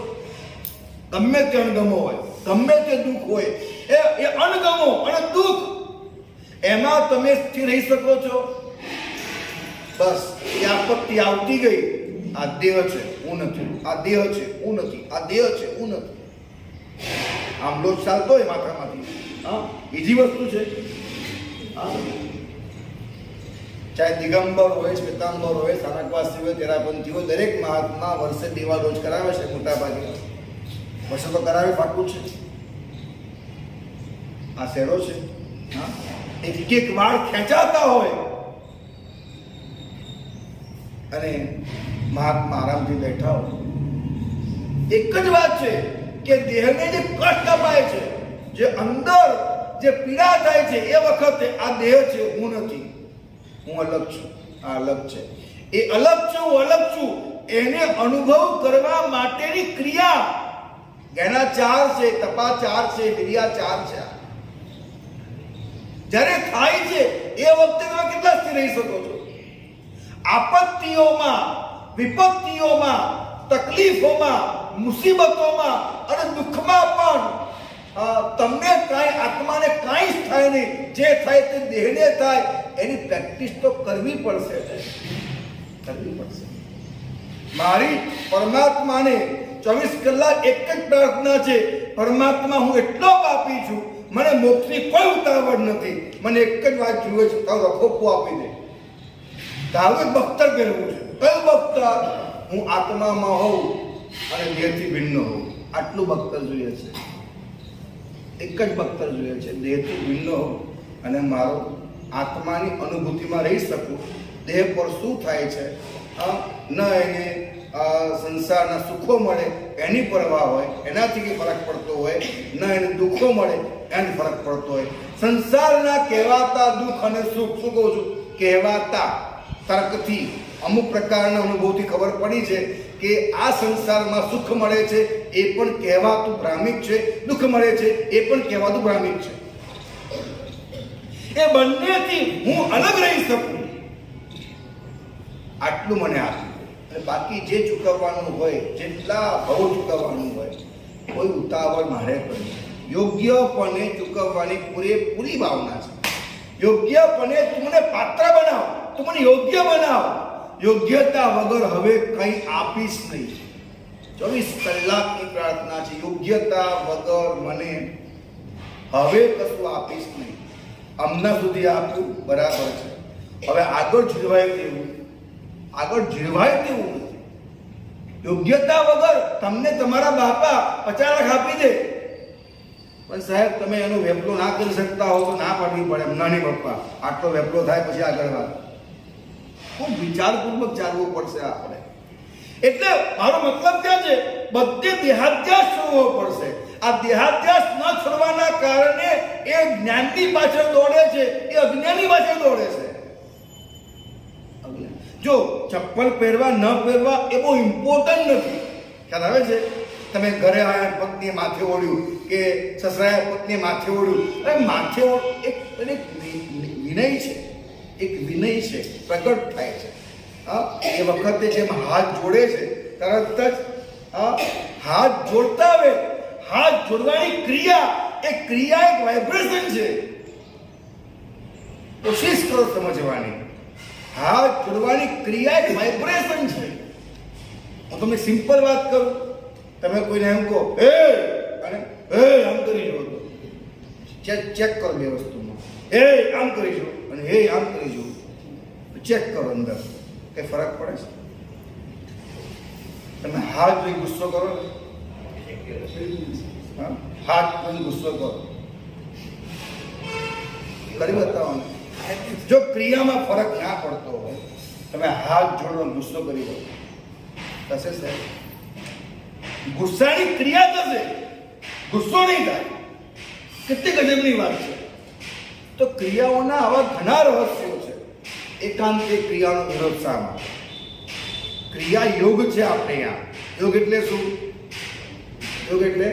ગમે તે અણગમો હોય, ગમે તે દુઃખ હોય, એ અણગમો અને દુઃખ એમાં તમે સ્થિર રહી શકો છો. બસ એ આપત્તિ આવતી ગઈ, આ દેહ છે હું નથી, આ દેહ છે હું નથી, આ દેહ છે હું નથી. આમ લોટ ચાલતો હોય માથામાંથી, બીજી વસ્તુ છે. ચાહે દિગંબર હોય, શ્વેતાંબર હોય, સાનકવાસી હોય, તેરાપંથી હોય, દરેક મહાત્મા વર્ષે દેવા રોજ કરાવે છે. મોટા ભાગે વર્ષે તો કરાવે, પાકું છે. આ શેરો છે, એક વાર ખેંચાતા હોય અને મહાત્મા આરામથી બેઠા હોય. એક જ વાત છે કે દેહને જે કષ્ટ અપાય છે, જે અંદર જે પીડા થાય છે, એ વખતે આ દેહ છે હું નથી, હું અલગ છું, આ અલગ છે. એ અલગ છું, હું અલગ છું, એને અનુભવ કરવા માટેની ક્રિયા જ્ઞાનાચાર છે, તપાચાર છે, વિરિયાચાર છે. જ્યારે થાય છે એ વખતે તમે કેટલા સ્થિર રહી શકો છો? આપત્તિઓમાં, વિપત્તિઓમાં, તકલીફોમાં મુસીબતોમાં અને દુઃખમાં પણ તમને કાંઈ આત્માને કાંઈ જ થાય નહીં, જે થાય તે દેહને થાય, એની પ્રેક્ટિસ તો કરવી પડશે. મારી પરમાત્માને 24 કલાક એક જ પ્રાર્થના છે, પરમાત્મા હું એટલો પાપી છું, મને મોક્ષની કોઈ ઉતાવળ નથી, મને એક જ વાત જુએ છે, તારો રખોપો આપી દે. તારું બખ્તર પહેરવું છે. કયું બખ્તર? હું આત્મામાં હોઉં અને દેહથી ભિન્ન હોઉં, આટલું બખ્તર જોઈએ છે. એક જ બખ્તર જોઈએ છે, દેહથી ભિન્ન હોઉં અને મારો આત્માની અનુભૂતિમાં રહી શકું. દેહ પર શું થાય છે ન એને સંસારના સુખો મળે એની પરવા હોય, એનાથી કંઈ ફરક પડતો હોય, ન એને દુઃખો મળે એનાથી ફરક પડતો હોય. સંસારના કહેવાતા દુઃખ અને સુખ, શું કહું છું, કહેવાતા તર્કથી અમુક પ્રકારના અનુભવથી ખબર પડી છે કે આ સંસારમાં સુખ મળે છે એ પણ કહેવાતું ભ્રામિક છે, દુઃખ મળે છે એ પણ કહેવાતું ભ્રામિક છે. એ બંનેથી હું અલગ રહી શકું, આટલું મને આપ્યું. અને બાકી જે ચૂકવવાનું હોય, જેટલા ભાવ ચૂકવવાનું હોય, કોઈ ઉતાવળ મારે કરી, યોગ્યપણે ચૂકવવાની પૂરેપૂરી ભાવના છે. યોગ્યપણે તું મને પાત્ર બનાવ, તું મને યોગ્ય બનાવ. યોગ્યતા વગર હવે કંઈ આપીશ નહીં. 24 કલાકની પ્રાર્થના છે, યોગ્યતા વગર મને હવે કશું આપીશ નહીં. હમણાં સુધી આપ્યું બરાબર છે, હવે આગળ જીરવાય તેવું નથી. યોગ્યતા વગર તમને તમારા બાપા 50 લાખ આપી દે, પણ સાહેબ તમે એનો વેપલો ના કરી શકતા હો તો ના પાડવી પડે. નાની પપ્પા આટલો વેપલો થાય પછી આગળ વાત. ખૂબ વિચારપૂર્વક ચાલવું પડશે આપણે. એટલે મારો મતલબ ક્યાં છે, બધે દેહાધ્યાસ છોડવો પડશે. આ દેહાધ્યાસ ન છોડવાના કારણે એ જ્ઞાનની પાછળ દોડે છે, એ અજ્ઞાનની પાછળ દોડે છે. જો ચપ્પલ પહેરવા ન પહેરવા એ બહુ ઇમ્પોર્ટન્ટ નથી. ખ્યાલ આવે છે? તમે ઘરે આવ્યા, પત્નીએ માથે ઓળ્યું કે સસરાએ પત્નીએ માથે ઓળ્યું, અરે માથે એક વિનય છે, એક વિનય છે, પ્રગટ થાય છે. એ વખતે જેમ હાથ જોડે છે તરત જ હાથ જોડતા આવે, હાથ જોડવાની ક્રિયા, એ ક્રિયા એક વાઇબ્રેશન છે. કોશિશ કરો સમજવાની. હાથ જોડવાની ક્રિયા એક વાઇબ્રેશન છે. હું તમને સિમ્પલ વાત કરું, તમે કોઈને એમ કહો એ અને આમ કરી જો, ચેક કરો બે વસ્તુમાં. એ આમ કરી જો અને હે આમ કરી જો, ચેક કરો અંદર કઈ ફરક પડે છે? તમે હાથ જોઈ ગુસ્સો કરો ને, હાથ જોઈ ગુસ્સો કરો, કરી બતાવો ને. જો ક્રિયામાં ફરક ના પડતો હોય, તમે હાથ જોડો ગુસ્સો કરી દો, થશે સાહેબ? ગુસ્સાની ક્રિયા થશે, ગુસ્સો નહીં થાય. કેટલી ગજબની વાત છે. તો ક્રિયાઓના આવા ઘણા રહસ્યો છે. એકાંતિક ક્રિયાનો વિરોધ શા માટે? ક્રિયા યોગ છે આપણે અહીંયા. યોગ એટલે શું? યોગ એટલે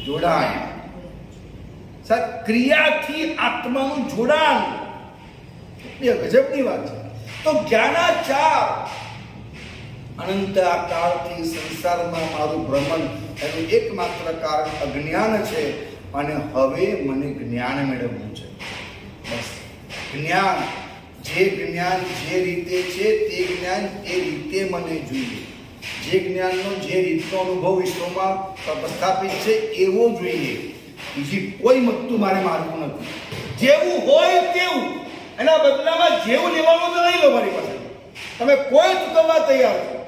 જોડાણ. ક્રિયાથી આત્માનું જોડાણ. કેટલી ગજબની વાત છે. તો જ્ઞાનાચાર, અનંત કાળથી સંસારમાં મારું ભ્રમણ, એનું એકમાત્ર કારણ અજ્ઞાન છે અને હવે મને જ્ઞાન મેળવવું છે. બસ જ્ઞાન, જે જ્ઞાન જે રીતે છે તે જ્ઞાન એ રીતે મને જોઈએ. જે જ્ઞાનનો જે રીતનો અનુભવ વિશ્વમાં પ્રસ્થાપિત છે એવો જોઈએ. બીજી કોઈ મત્તું મારે મારવું નથી. જેવું હોય તેવું, એના બદલામાં જેવું લેવાનું તો નહીં લો મારી પાસે. તમે કોઈ ચૂકવવા તૈયાર છો,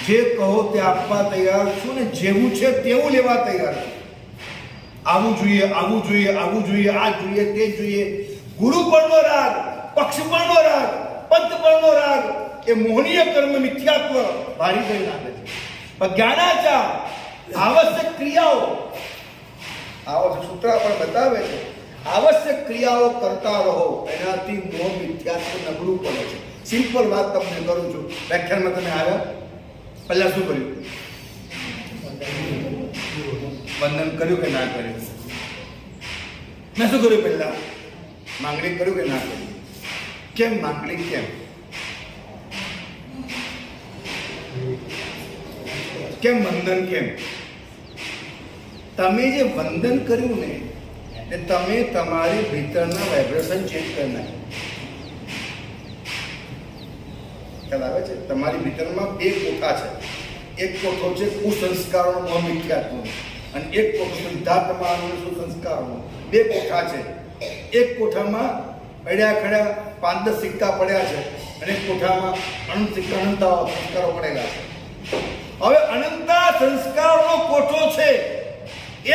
જે કહો તે આપવા તૈયાર છું ને જેવું છે તેવું લેવા તૈયાર છું. આવું જોઈએ, આવું જોઈએ, આવું જોઈએ, આ જોઈએ, તે જોઈએ. ગુરુ પરનો રાગ, પક્ષ પરનો રાગ, પંથ પરનો રાગ, એ મોહનીય કર્મ મિથ્યાત્વ ભારી કરી નાખે છે. પણ જ્ઞાનાચાર, આવશ્યક ક્રિયાઓ, આવશ્યક સૂત્ર પણ બતાવે છે, આવશ્યક ક્રિયાઓ કરતા રહો, એનાથી મોહ મિથ્યાત્વ નબળું પડે છે. સિમ્પલ વાત તમને કરું છું. વ્યાખ્યાનમાં તમે આવ્યા પહેલા શું કર્યું? વંદન કર્યું કે ના કર્યું? મેં શું કર્યું? પહેલા માંગણી કર્યું કે ના કર્યું? કેમ માંગણી? કેમ? કેમ વંદન કેમ? તમે જે વંદન કર્યું ને એ તમે તમારી ભીતરના વાઇબ્રેશન ચેક કરી નાખ્યું. ખ્યાલ આવે છે? તમારી ભીતરમાં બે કોઠા છે. એક કોઠો છે કુસંસ્કારોનો મિથ્યાત્વનો અને એક કોઠો સિદ્ધાર્થ માનવનો સુસંસ્કારોનો. બે કોઠા છે. એક કોઠામાં પડ્યા ખડ્યા 5-10 સિક્કા પડ્યા છે અને એક કોઠામાં અનંત સંસ્કારો પડેલા છે. હવે અનંતા સંસ્કારોનો કોઠો છે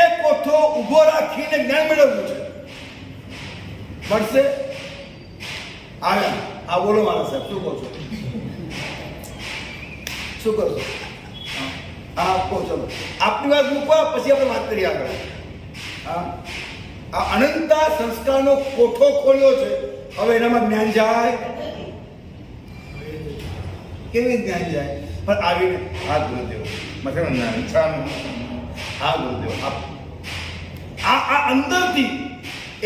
એ કોઠો ઊભો રાખીને જ્ઞાન મેળવવું છે. મળશે? આ બોલો મારા સાહેબ, શું કહો છો? શું કરો છો? હા કહો, ચલો આપની વાત મૂકો, પછી આપણે વાત કરીએ આગળ. હા, આ અનંતા સંસ્કારનો કોઠો ખોલ્યો છે. હવે એનામાં જ્ઞાન જાય? કેવી જ્ઞાન જાય? પણ આવીને હા ગુરુદેવ મતલબ હા ગુરુદેવ આ અંદરથી,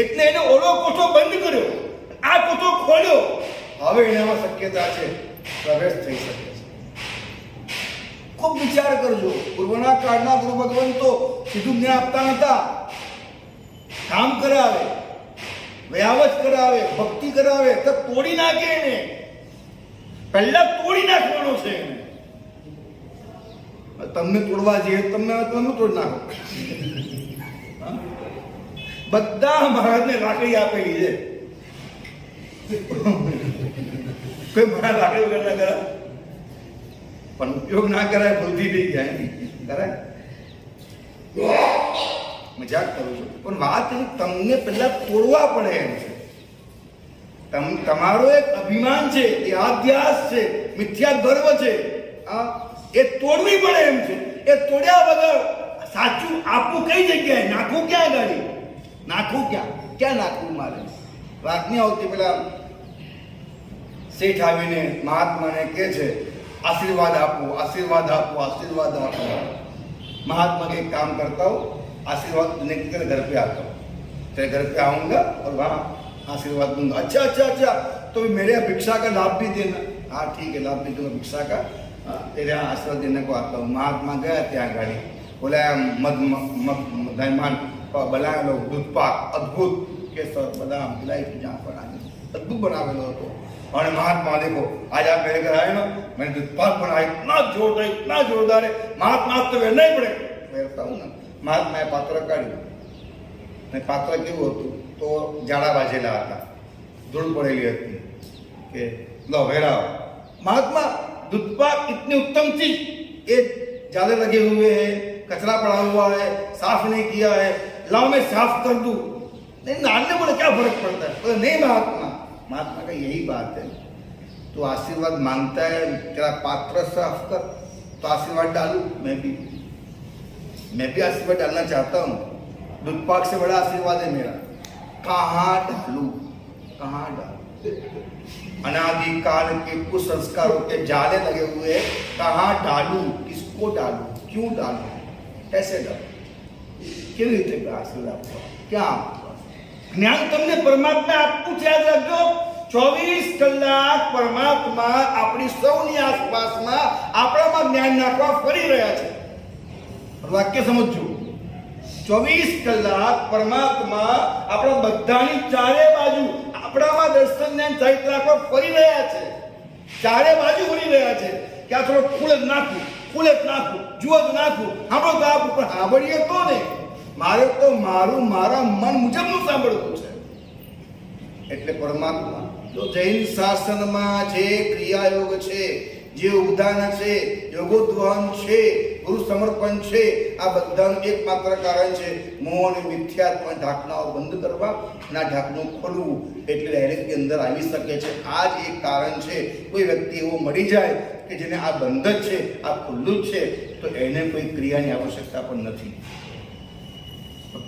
એટલે એને ઓલો કોઠો બંધ કર્યો, આ કોઠો ખોલ્યો. હવે એનામાં શક્યતા છે પ્રવેશ થઈ શકે છે. ખૂબ વિચાર કરજો. પૂર્વના કાળના ગુરુ ભગવંતો સીધું જ્ઞાન આપતા નતા. કામ કરાવે, વ્યાવત કરાવે, ભક્તિ કરાવે, તો તોડી નાખે એને. પહેલા તોડી નાખવાનો છે એને. તમને તોડવા જઈએ તમે તોડી નાખો. બધા મહારાજને રાખડી આપેલી છે. કોઈ મહારાજ રાખડી વગર ના કરાય, પણ ઉપયોગ ના કરાય, ભૂલથી થઈ જાય કરાય. મજાક કરું છું, પણ વાત તમને પહેલા તોડવા પડે એમ છે. તમારો એક અભિમાન છે, એ આધ્યાસ છે, મિથ્યા ગર્વ છે, એ તોડવી પડે એમ છે. એ તોડ્યા વગર સાચું આપવું કઈ જગ્યાએ નાખવું? ક્યાં ગાડી નાખવું? ક્યાં નાખવું? મારે વાત નહીં આવતી. પેલા શેઠ આવીને મહાત્માને કહે છે આશીર્વાદ આપો, આશીર્વાદ આપો, આશીર્વાદ આપો. महात्मा के काम करता हूँ, आशीर्वाद देने के लिए घर पे आता हूँ, तेरे घर पे आऊँगा और वहाँ आशीर्वाद दूंगा. अच्छा अच्छा अच्छा, तो मेरे भिक्षा का लाभ भी देना. हाँ ठीक है, लाभ भी दूंगा भिक्षा का, तेरे यहाँ आशीर्वाद देने को आता हूँ. महात्मा गया ત્યાં ગાડી, बोला મધ બનાવેલો દૂધ પાક અદ્ભુત, કેસર બદામ ઇલાયચી જાફર अद्भुत बनावेलो હતો. और महात्मा देखो आज आप मेरे घर आए ना, मैंने दूध पाक बनाया, इतना जोरदार है. महात्मा तो वे नहीं पड़े कहता हूँ ना. महात्मा पात्र काढ્યું ને પાત્ર કેવું હતું તો જાડા બાજેલા હતા, ધૂળ પડેલી હતી કે લો વેરાઓ. महात्मा दूध पाक इतनी उत्तम चीज, ये जाले लगे हुए हैं, कचरा पड़ा हुआ है, साफ नहीं किया है, लाओ मैं साफ कर दूं. नहीं, डालने बोले क्या फर्क पड़ता है? बोले नहीं महात्मा, महात्मा का यही बात है. तो आशीर्वाद मांगता है, तेरा पात्र साफ कर, तो आशीर्वाद डालू. मैं भी आशीर्वाद डालना चाहता हूँ. दूध पाक से बड़ा आशीर्वाद है मेरा. कहाँ डालू? अनादिकाल के कुछ संस्कारों के जाले लगे हुए हैं. कहाँ डालू? किसको डालू? क्यों डालू? कैसे डालू? કેવી રીતે આશીર્વાદ આપવા? ક્યાં આપવા? જ્ઞાન તમને પરમાત્મા આપવું છે. યાદ રાખજો, 24 કલાક પરમાત્મા આપણી સૌની આસપાસમાં આપણામાં જ્ઞાન નાખવા ફરી રહ્યા છે. વાક્ય સમજજો. 24 કલાક પરમાત્મા આપણા બધાની ચારે બાજુ આપણામાં દર્શન જ્ઞાન સહિત રાખવા ફરી રહ્યા છે. ચારે બાજુ ફરી રહ્યા છે કે આ થોડો ફૂલ જ નાખું, જુઓ જ નાખું, સાંભળો તો આપું. પણ સાંભળીએ તો ને, મારે તો મારા મન મુજબનું સાંભળવું છે. એટલે પરમાત્મા જો જૈન શાસનમાં જે ક્રિયાયોગ છે, જે ઉદ્દાન છે, યોગોદ્વહન છે, ગુરુ સમર્પણ છે, આ બધાનું એકમાત્ર કારણ છે મોહ અને મિથ્યાત્વ ઢાંકણાઓ બંધ કરવા, ના ઢાંકણું ખોલવું. એટલે ડાયરેક્ટલી અંદર આવી શકે છે. આ જ એક કારણ છે. કોઈ વ્યક્તિ એવો મળી જાય કે જેને આ બંધ જ છે, આ ખુલ્લું જ છે, તો એને કોઈ ક્રિયાની આવશ્યકતા પણ નથી.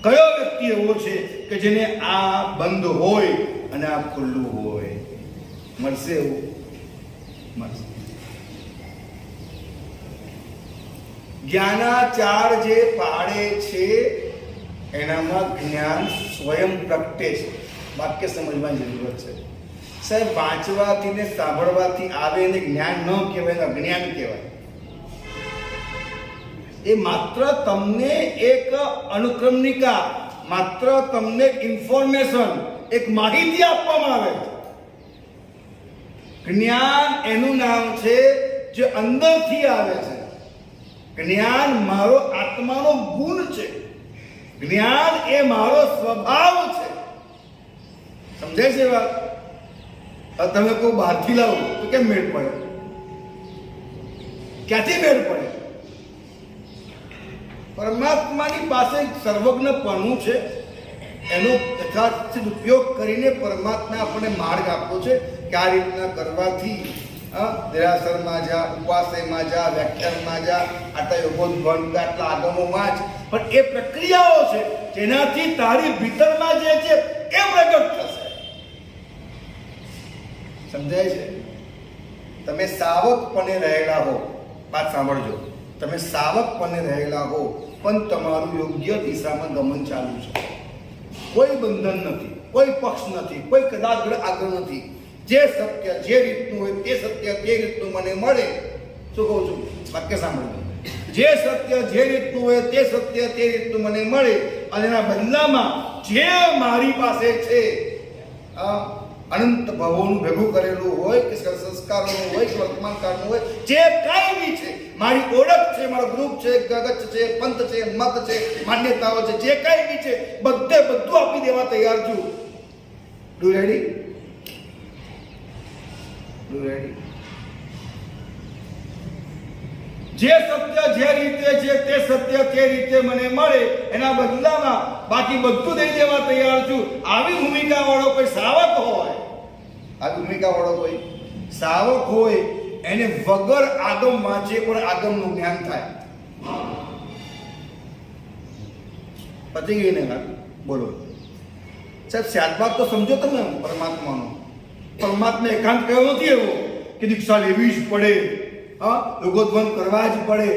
કયો વ્યક્તિ એવો છે કે જેને આ બંધ હોય અને આ ખુલ્લું હોય? મળશે એવું? મળશે. જ્ઞાનાચાર જે પાડે છે એનામાં જ્ઞાન સ્વયં પ્રગટે છે. વાક્ય સમજવાની જરૂરત છે. સાહેબ, વાંચવાથી ને સાંભળવાથી આવે એને જ્ઞાન ન કહેવાય, અજ્ઞાન કહેવાય. એ માત્ર તમને એક અનુક્રમણિકા, માત્ર તમને ઇન્ફોર્મેશન, એક માહિતી આપવામાં આવે છે. જ્ઞાન એનું નામ છે જે અંદરથી આવે છે. જ્ઞાન મારો આત્માનો ગુણ છે. જ્ઞાન એ મારો સ્વભાવ છે. સમજાય છે વાત? તમે કોઈ બહારથી લાવો તો કેમ મેળ પડે? ક્યાંથી મેળ પડે? પરમાત્માની પાસે સર્વજ્ઞપણું છે. એનો યથાર્થ ઉપયોગ કરીને પરમાત્મા આપણને માર્ગ આપ્યો છે કે આ રીતના કરવાથી દેરાસરમાં જા, ઉપાસયમાં જા, વ્યાખ્યાનમાં જા, આટલા યોગોદ્વંદ, આટલા આગમો વાંચ. પણ એ પ્રક્રિયાઓ છે જેનાથી તારી ભીતરમાં જે છે એ પ્રગટ થશે. સમજાય છે? તમે સાવકપણે રહેલા હો, વાત સાંભળજો, તમે સાવકપણે રહેલા હો પણ તમારું યોગ્ય દિશામાં ગમન ચાલુ છે. કોઈ બંધન નથી, કોઈ પક્ષ નથી, કોઈ કદાચ આગળ નથી. જે સત્ય જે રીતનું હોય તે સત્ય તે રીતનું મને મળે. શું કહું છું? વાક્ય સાંભળજો. જે સત્ય જે રીતનું હોય તે સત્ય તે રીતનું મને મળે અને એના બદલામાં જે મારી પાસે છે અનંત ભવોનું ભેગું કરેલું હોય કે સંસ્કારોનું હોય કે વર્તમાન કાળનું હોય, જે કાંઈ બી છે, મારી ઓળખ છે, મારો ગ્રુપ છે, ગગચ છે, પંથ છે, મત છે, માન્યતાઓ છે, જે કાંઈ બી છે બધે બધું આપી દેવા તૈયાર છું. Do ready? Do ready? જે સત્ય જે રીતે છે તે સત્ય તે રીતે મને મળે એના બદલામાં બાકી બધું દઈ દેવા તૈયાર છું. આવી ભૂમિકા વાળો કોઈ સાવક હોય, આવી ભૂમિકા વાળો કોઈ સાવક હોય એને વગર આગમ વાંચે પણ આગમનું જ્ઞાન થાય. પતી ગઈ ને વાત? બોલો સાહેબ, શાદબાદ તો સમજો તમે પરમાત્માનો. પરમાત્મા એકાંત કયો નથી એવો કે દીક્ષા લેવી જ પડે, યોગોદ્વંદ કરવા જ પડે,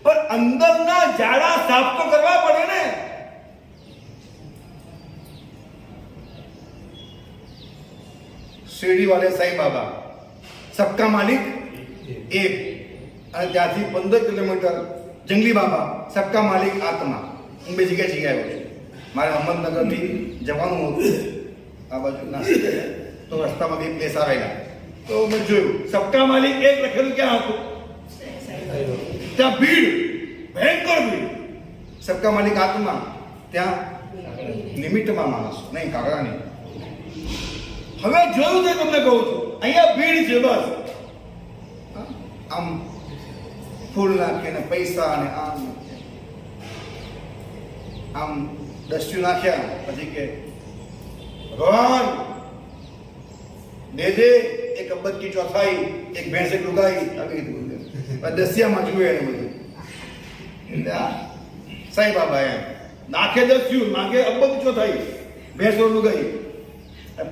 પણ અંદરના જાડા સાફ તો કરવા પડે ને. શિરડી વાલે સાંઈ બાબા, સબકા માલિક એક, અને ત્યાંથી 15 કિલોમીટર જંગલી બાબા, સબકા માલિક આત્મા. હું બે જગ્યાએ જઈ આવ્યો છું. મારે અહમદનગરથી જવાનું હતું આ બાજુ નાસિક, તો રસ્તામાં બે પ્લેસ આવેલા તો મેં જોયું સબકા માલિક એક લખેલું ક્યાં હતું? ત્યાં ભીડ, ભયંકર ભીડ. સબકા માલિક આત્મા ત્યાં લિમિટમાં માણસ નહીં, કાગડા નહીં. હવે જોયું છે, તમને કહું છું, અહીંયા ભીડ છે બસ. આમ ફૂલ નાખે ને પૈસા ને આમ દસ્યુ નાખ્યા, પછી કે ભગવાન દે દે 1 અબજ की चौथाई, एक भैंस एक लुगाई, આવી કીધું. દસ્યામાં જુએ એને બધું. સાંઈ બાબા એમ નાખે દસ્યું, નાખે અબજ ચોથાઈ, ભેંસો લુગાઈ.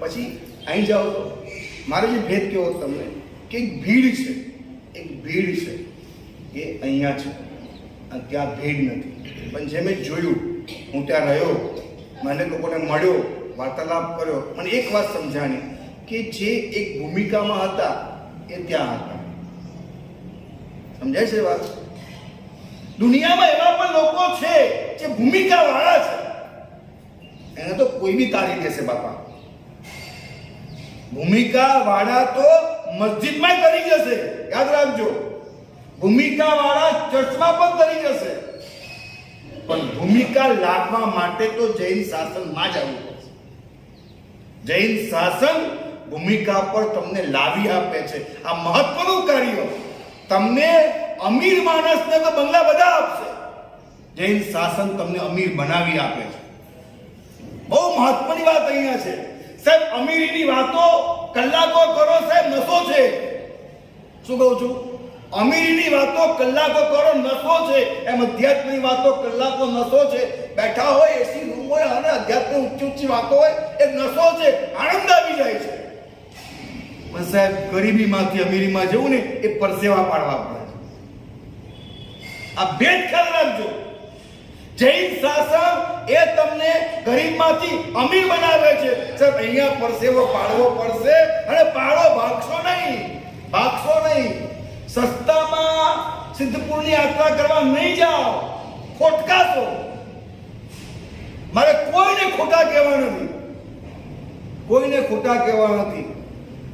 પછી અહીં જાઓ તો મારે જે ભેદ કેવો તમને કે એક ભીડ છે, એક ભીડ છે એ અહીંયા છે અને ત્યાં ભીડ નથી. પણ જે મેં જોયું, હું ત્યાં રહ્યો, મને લોકોને મળ્યો, વાર્તાલાપ કર્યો, મને એક વાત સમજાણી કે જે એક ભૂમિકામાં હતા એ ત્યાં હતા. સમજાય છે વાત? દુનિયામાં એવા પણ લોકો છે જે ભૂમિકા વાળા છે, એને તો કોઈ બી તારી દેશે બાપા. ભૂમિકા વાળા તો મસ્જિદમાં કરી જશે, યાદ રાખજો. ભૂમિકા વાળા ચર્ચમાં પણ કરી જશે, પણ ભૂમિકા લાવવા માટે તો જૈન શાસનમાં જ આવવું પડશે. જૈન શાસન ભૂમિકા પર તમને લાવી આપે છે. આ મહત્વનું કાર્ય. તમને અમીર માણસને તો બંગલા બધા આપશે, જૈન શાસન તમને અમીર બનાવી આપે છે. બહુ મહત્વની વાત અહીંયા છે સાહેબ. અમીરીની વાતો કલાકો કરો સાહેબ, નશો છે. શું કહું છું? અમીરીની વાતો કલાકો કરો, નશો છે. એમ અધ્યાત્મની વાતો કલાકો, નશો છે. બેઠા હોય, એસી રૂમ હોય અને અધ્યાત્મ ઊંચી ઊંચી વાતો હોય, એક નશો છે, આનંદ આવી જાય છે. પણ સાહેબ ગરીબીમાંથી અમીરીમાં જવું ને એ પરસેવા પાડવા પડે. આ ભેદ ખ્યાલ રાખજો. જૈન શાસન એ તમને ગરીબમાંથી અમીર બનાવે છે. સાહેબ અહીંયા પરસેવો પાડવો પડશે, અને પાડો, ભાગશો નહીં, ભાગશો નહીં. સસ્તામાં સિદ્ધપુરની યાત્રા કરવા નહીં જાઓ, ખોટકાશો. મારે કોઈને ખોટા કહેવા નથી, કોઈને ખોટા કહેવા નથી,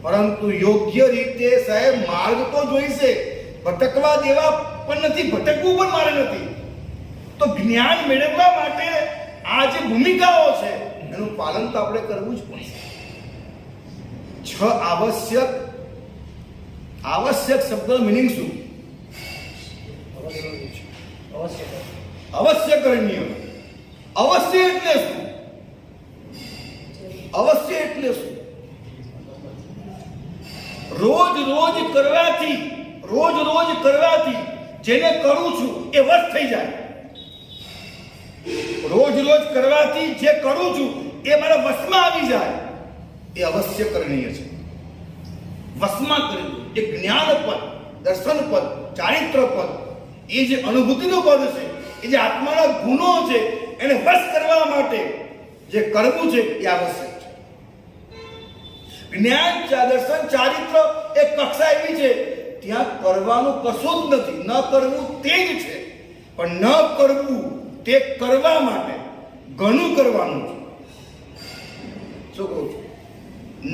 પરંતુ યોગ્ય રીતે સાહેબ માર્ગ તો જોઈશે. ભટકવા દેવા પણ નથી, ભટકવું પણ મારે નથી. તો જ્ઞાન મેળવવા માટે આ જે ભૂમિકાઓ છે એનું પાલન તો આપણે કરવું જ પડશે. 6 આવશ્યક શબ્દનો મિનિંગ શું? અવશ્યકરણીય. અવશ્ય એટલે શું? અવશ્ય એટલે શું? રોજ રોજ કરવાથી જેને કરું છું એ વશ થઈ જાય. રોજ કરવાથી જે કરું છું એ મારા વશમાં આવી જાય, એ અવશ્યકરણીય છે. વશમાં કરી દો. એ જ્ઞાન પદ, દર્શન પદ, ચારિત્ર પદ, એ જે અનુભૂતિનું પદ છે, એ જે આત્માના ગુણો છે એને વશ કરવા માટે જે કરવું છે એ આવશ્યક છે. જ્ઞાન, દર્શન, ચારિત્ર એ કક્ષા એવી છે ત્યાં કરવાનું કશું જ નથી. ન કરવું તે જ છે, પણ ન કરવું તે કરવા માટે ઘણું કરવાનું છે. શું કહું છું?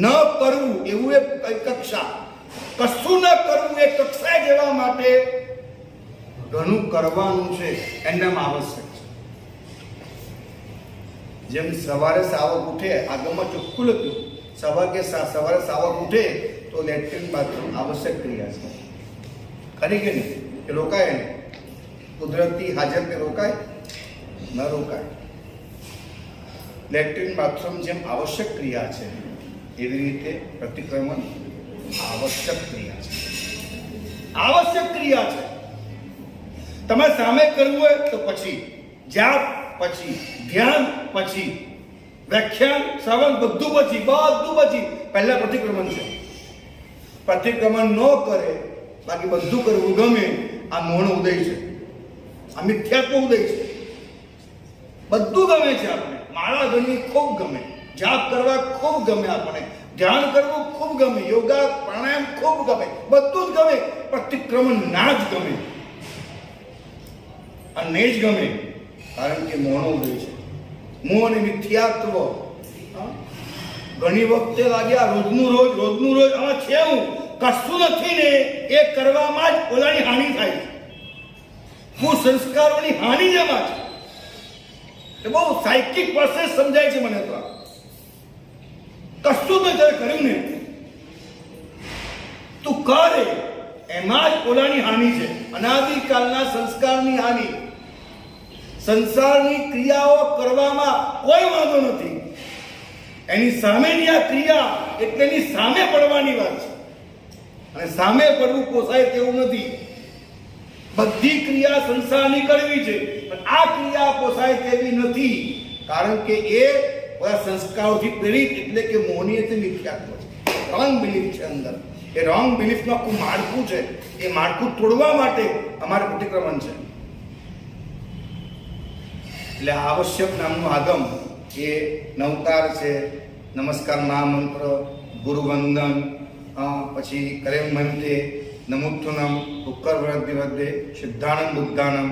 ન કરવું એવું એ કક્ષા, કશું ન કરવું એ કક્ષા જવા માટે ઘણું કરવાનું છે, એનામાં આવશ્યક છે. જેમ સવારે સાવક ઉઠે, આગળમાં ચોખ્ખું લખ્યું સવારે સાવક ઉઠે તો લેટ્રિન બાથરૂમ આવશ્યક ક્રિયા છે. ખરી કે નહીં? કે રોકાય ને કુદરતી હાજર કે રોકાય ન રોકાય. લેટ્રિન બાથરૂમ જેમ આવશ્યક ક્રિયા છે એવી રીતે પ્રતિક્રમણ આવશ્યક ક્રિયા છે. આવશ્યક ક્રિયા છે. તમારે સામે કરવું હોય તો પછી, જાપ પછી, ધ્યાન પછી, વ્યાખ્યાન, શ્રવણ બધું પછી, પહેલા પ્રતિક્રમણ છે. પ્રતિક્રમણ ન કરે બાકી બધું કરવું ગમે, આ મોહનો ઉદય છે, આ મિથ્યાત્વ ઉદય છે. બધું ગમે છે આપણે. માળા ગણવી ખૂબ ગમે, જાપ કરવા ખૂબ ગમે, આપણે ધ્યાન કરવું ખૂબ ગમે, યોગા પ્રાણાયામ ખૂબ ગમે, બધું જ ગમે. પ્રતિક્રમણ ના જ ગમે અને જ ગમે, કારણ કે મોહનો ઉદય છે. મોહ અને મિથ્યાત્વ. ઘણી વખતે લાગ્યા રોજનું રોજ આમાં છે હું કશું નથી ને એ કરવામાં જ ઓલાની હાનિ થાય છે. હું સંસ્કારોની હાનિ જેમાં છે. એ બહુ સાયકિક પ્રોસેસ સમજાય છે મને. તો કશું તો જ્યારે કર્યું ને તું કરે એમાં જ ઓલાની હાનિ છે. અનાદિકાળના સંસ્કારની હાનિ. સંસારની ક્રિયાઓ કરવામાં કોઈ વાંધો નથી, એની સામેની આ ક્રિયા એટલે એની સામે પડવાની વાત છે. અને સામે પડવું પોસાય તેવું નથી. બધી ક્રિયા સંસારની કરવી છે, પણ આ ક્રિયા પોસાય તેવી નથી, કારણ કે એ બધા સંસ્કારોથી પ્રેરિત, એટલે કે મોહની એટલે મિથ્યાત્વ છે. રોંગ બિલીફ છે અંદર. એ રોંગ બિલીફનું આખું માળખું છે. એ માળખું તોડવા માટે અમારે પ્રતિક્રમણ છે. એટલે આવશ્યક નામનું આગમ એ નવકાર છે, નમસ્કાર મહામંત્ર, ગુરુવંદન, પછી કરેમ મંતે, નમુત્થુનમ, ઉક્કર વૃદ્ધિ સિદ્ધાનંદ બુદ્ધાનમ.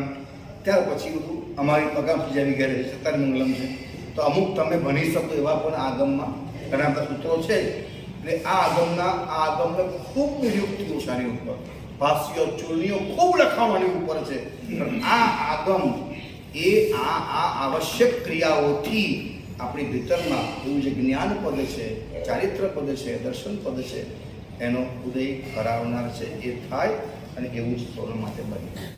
ત્યાર પછી બધું અમારી પગામ પૂજા વગેરે છે, સત્તાર મંગલમ છે. તો અમુક તમે ભણી શકો એવા પણ આગમમાં ઘણા બધા સૂત્રો છે. એટલે આ આગમને ખૂબ નિયુક્તિઓ સારી ઉપર, ભાષ્યો, ચૂર્ણીઓ ખૂબ લખાવવાની ઉપર છે. પણ આ આગમ એ આ આવશ્યક ક્રિયાઓથી આપણી ભીતરમાં એવું જે જ્ઞાન પદ છે, ચારિત્ર પદ છે, દર્શન પદ છે, એનો ઉદય કરાવનાર છે. એ થાય અને એવું જ સૌના માટે બને.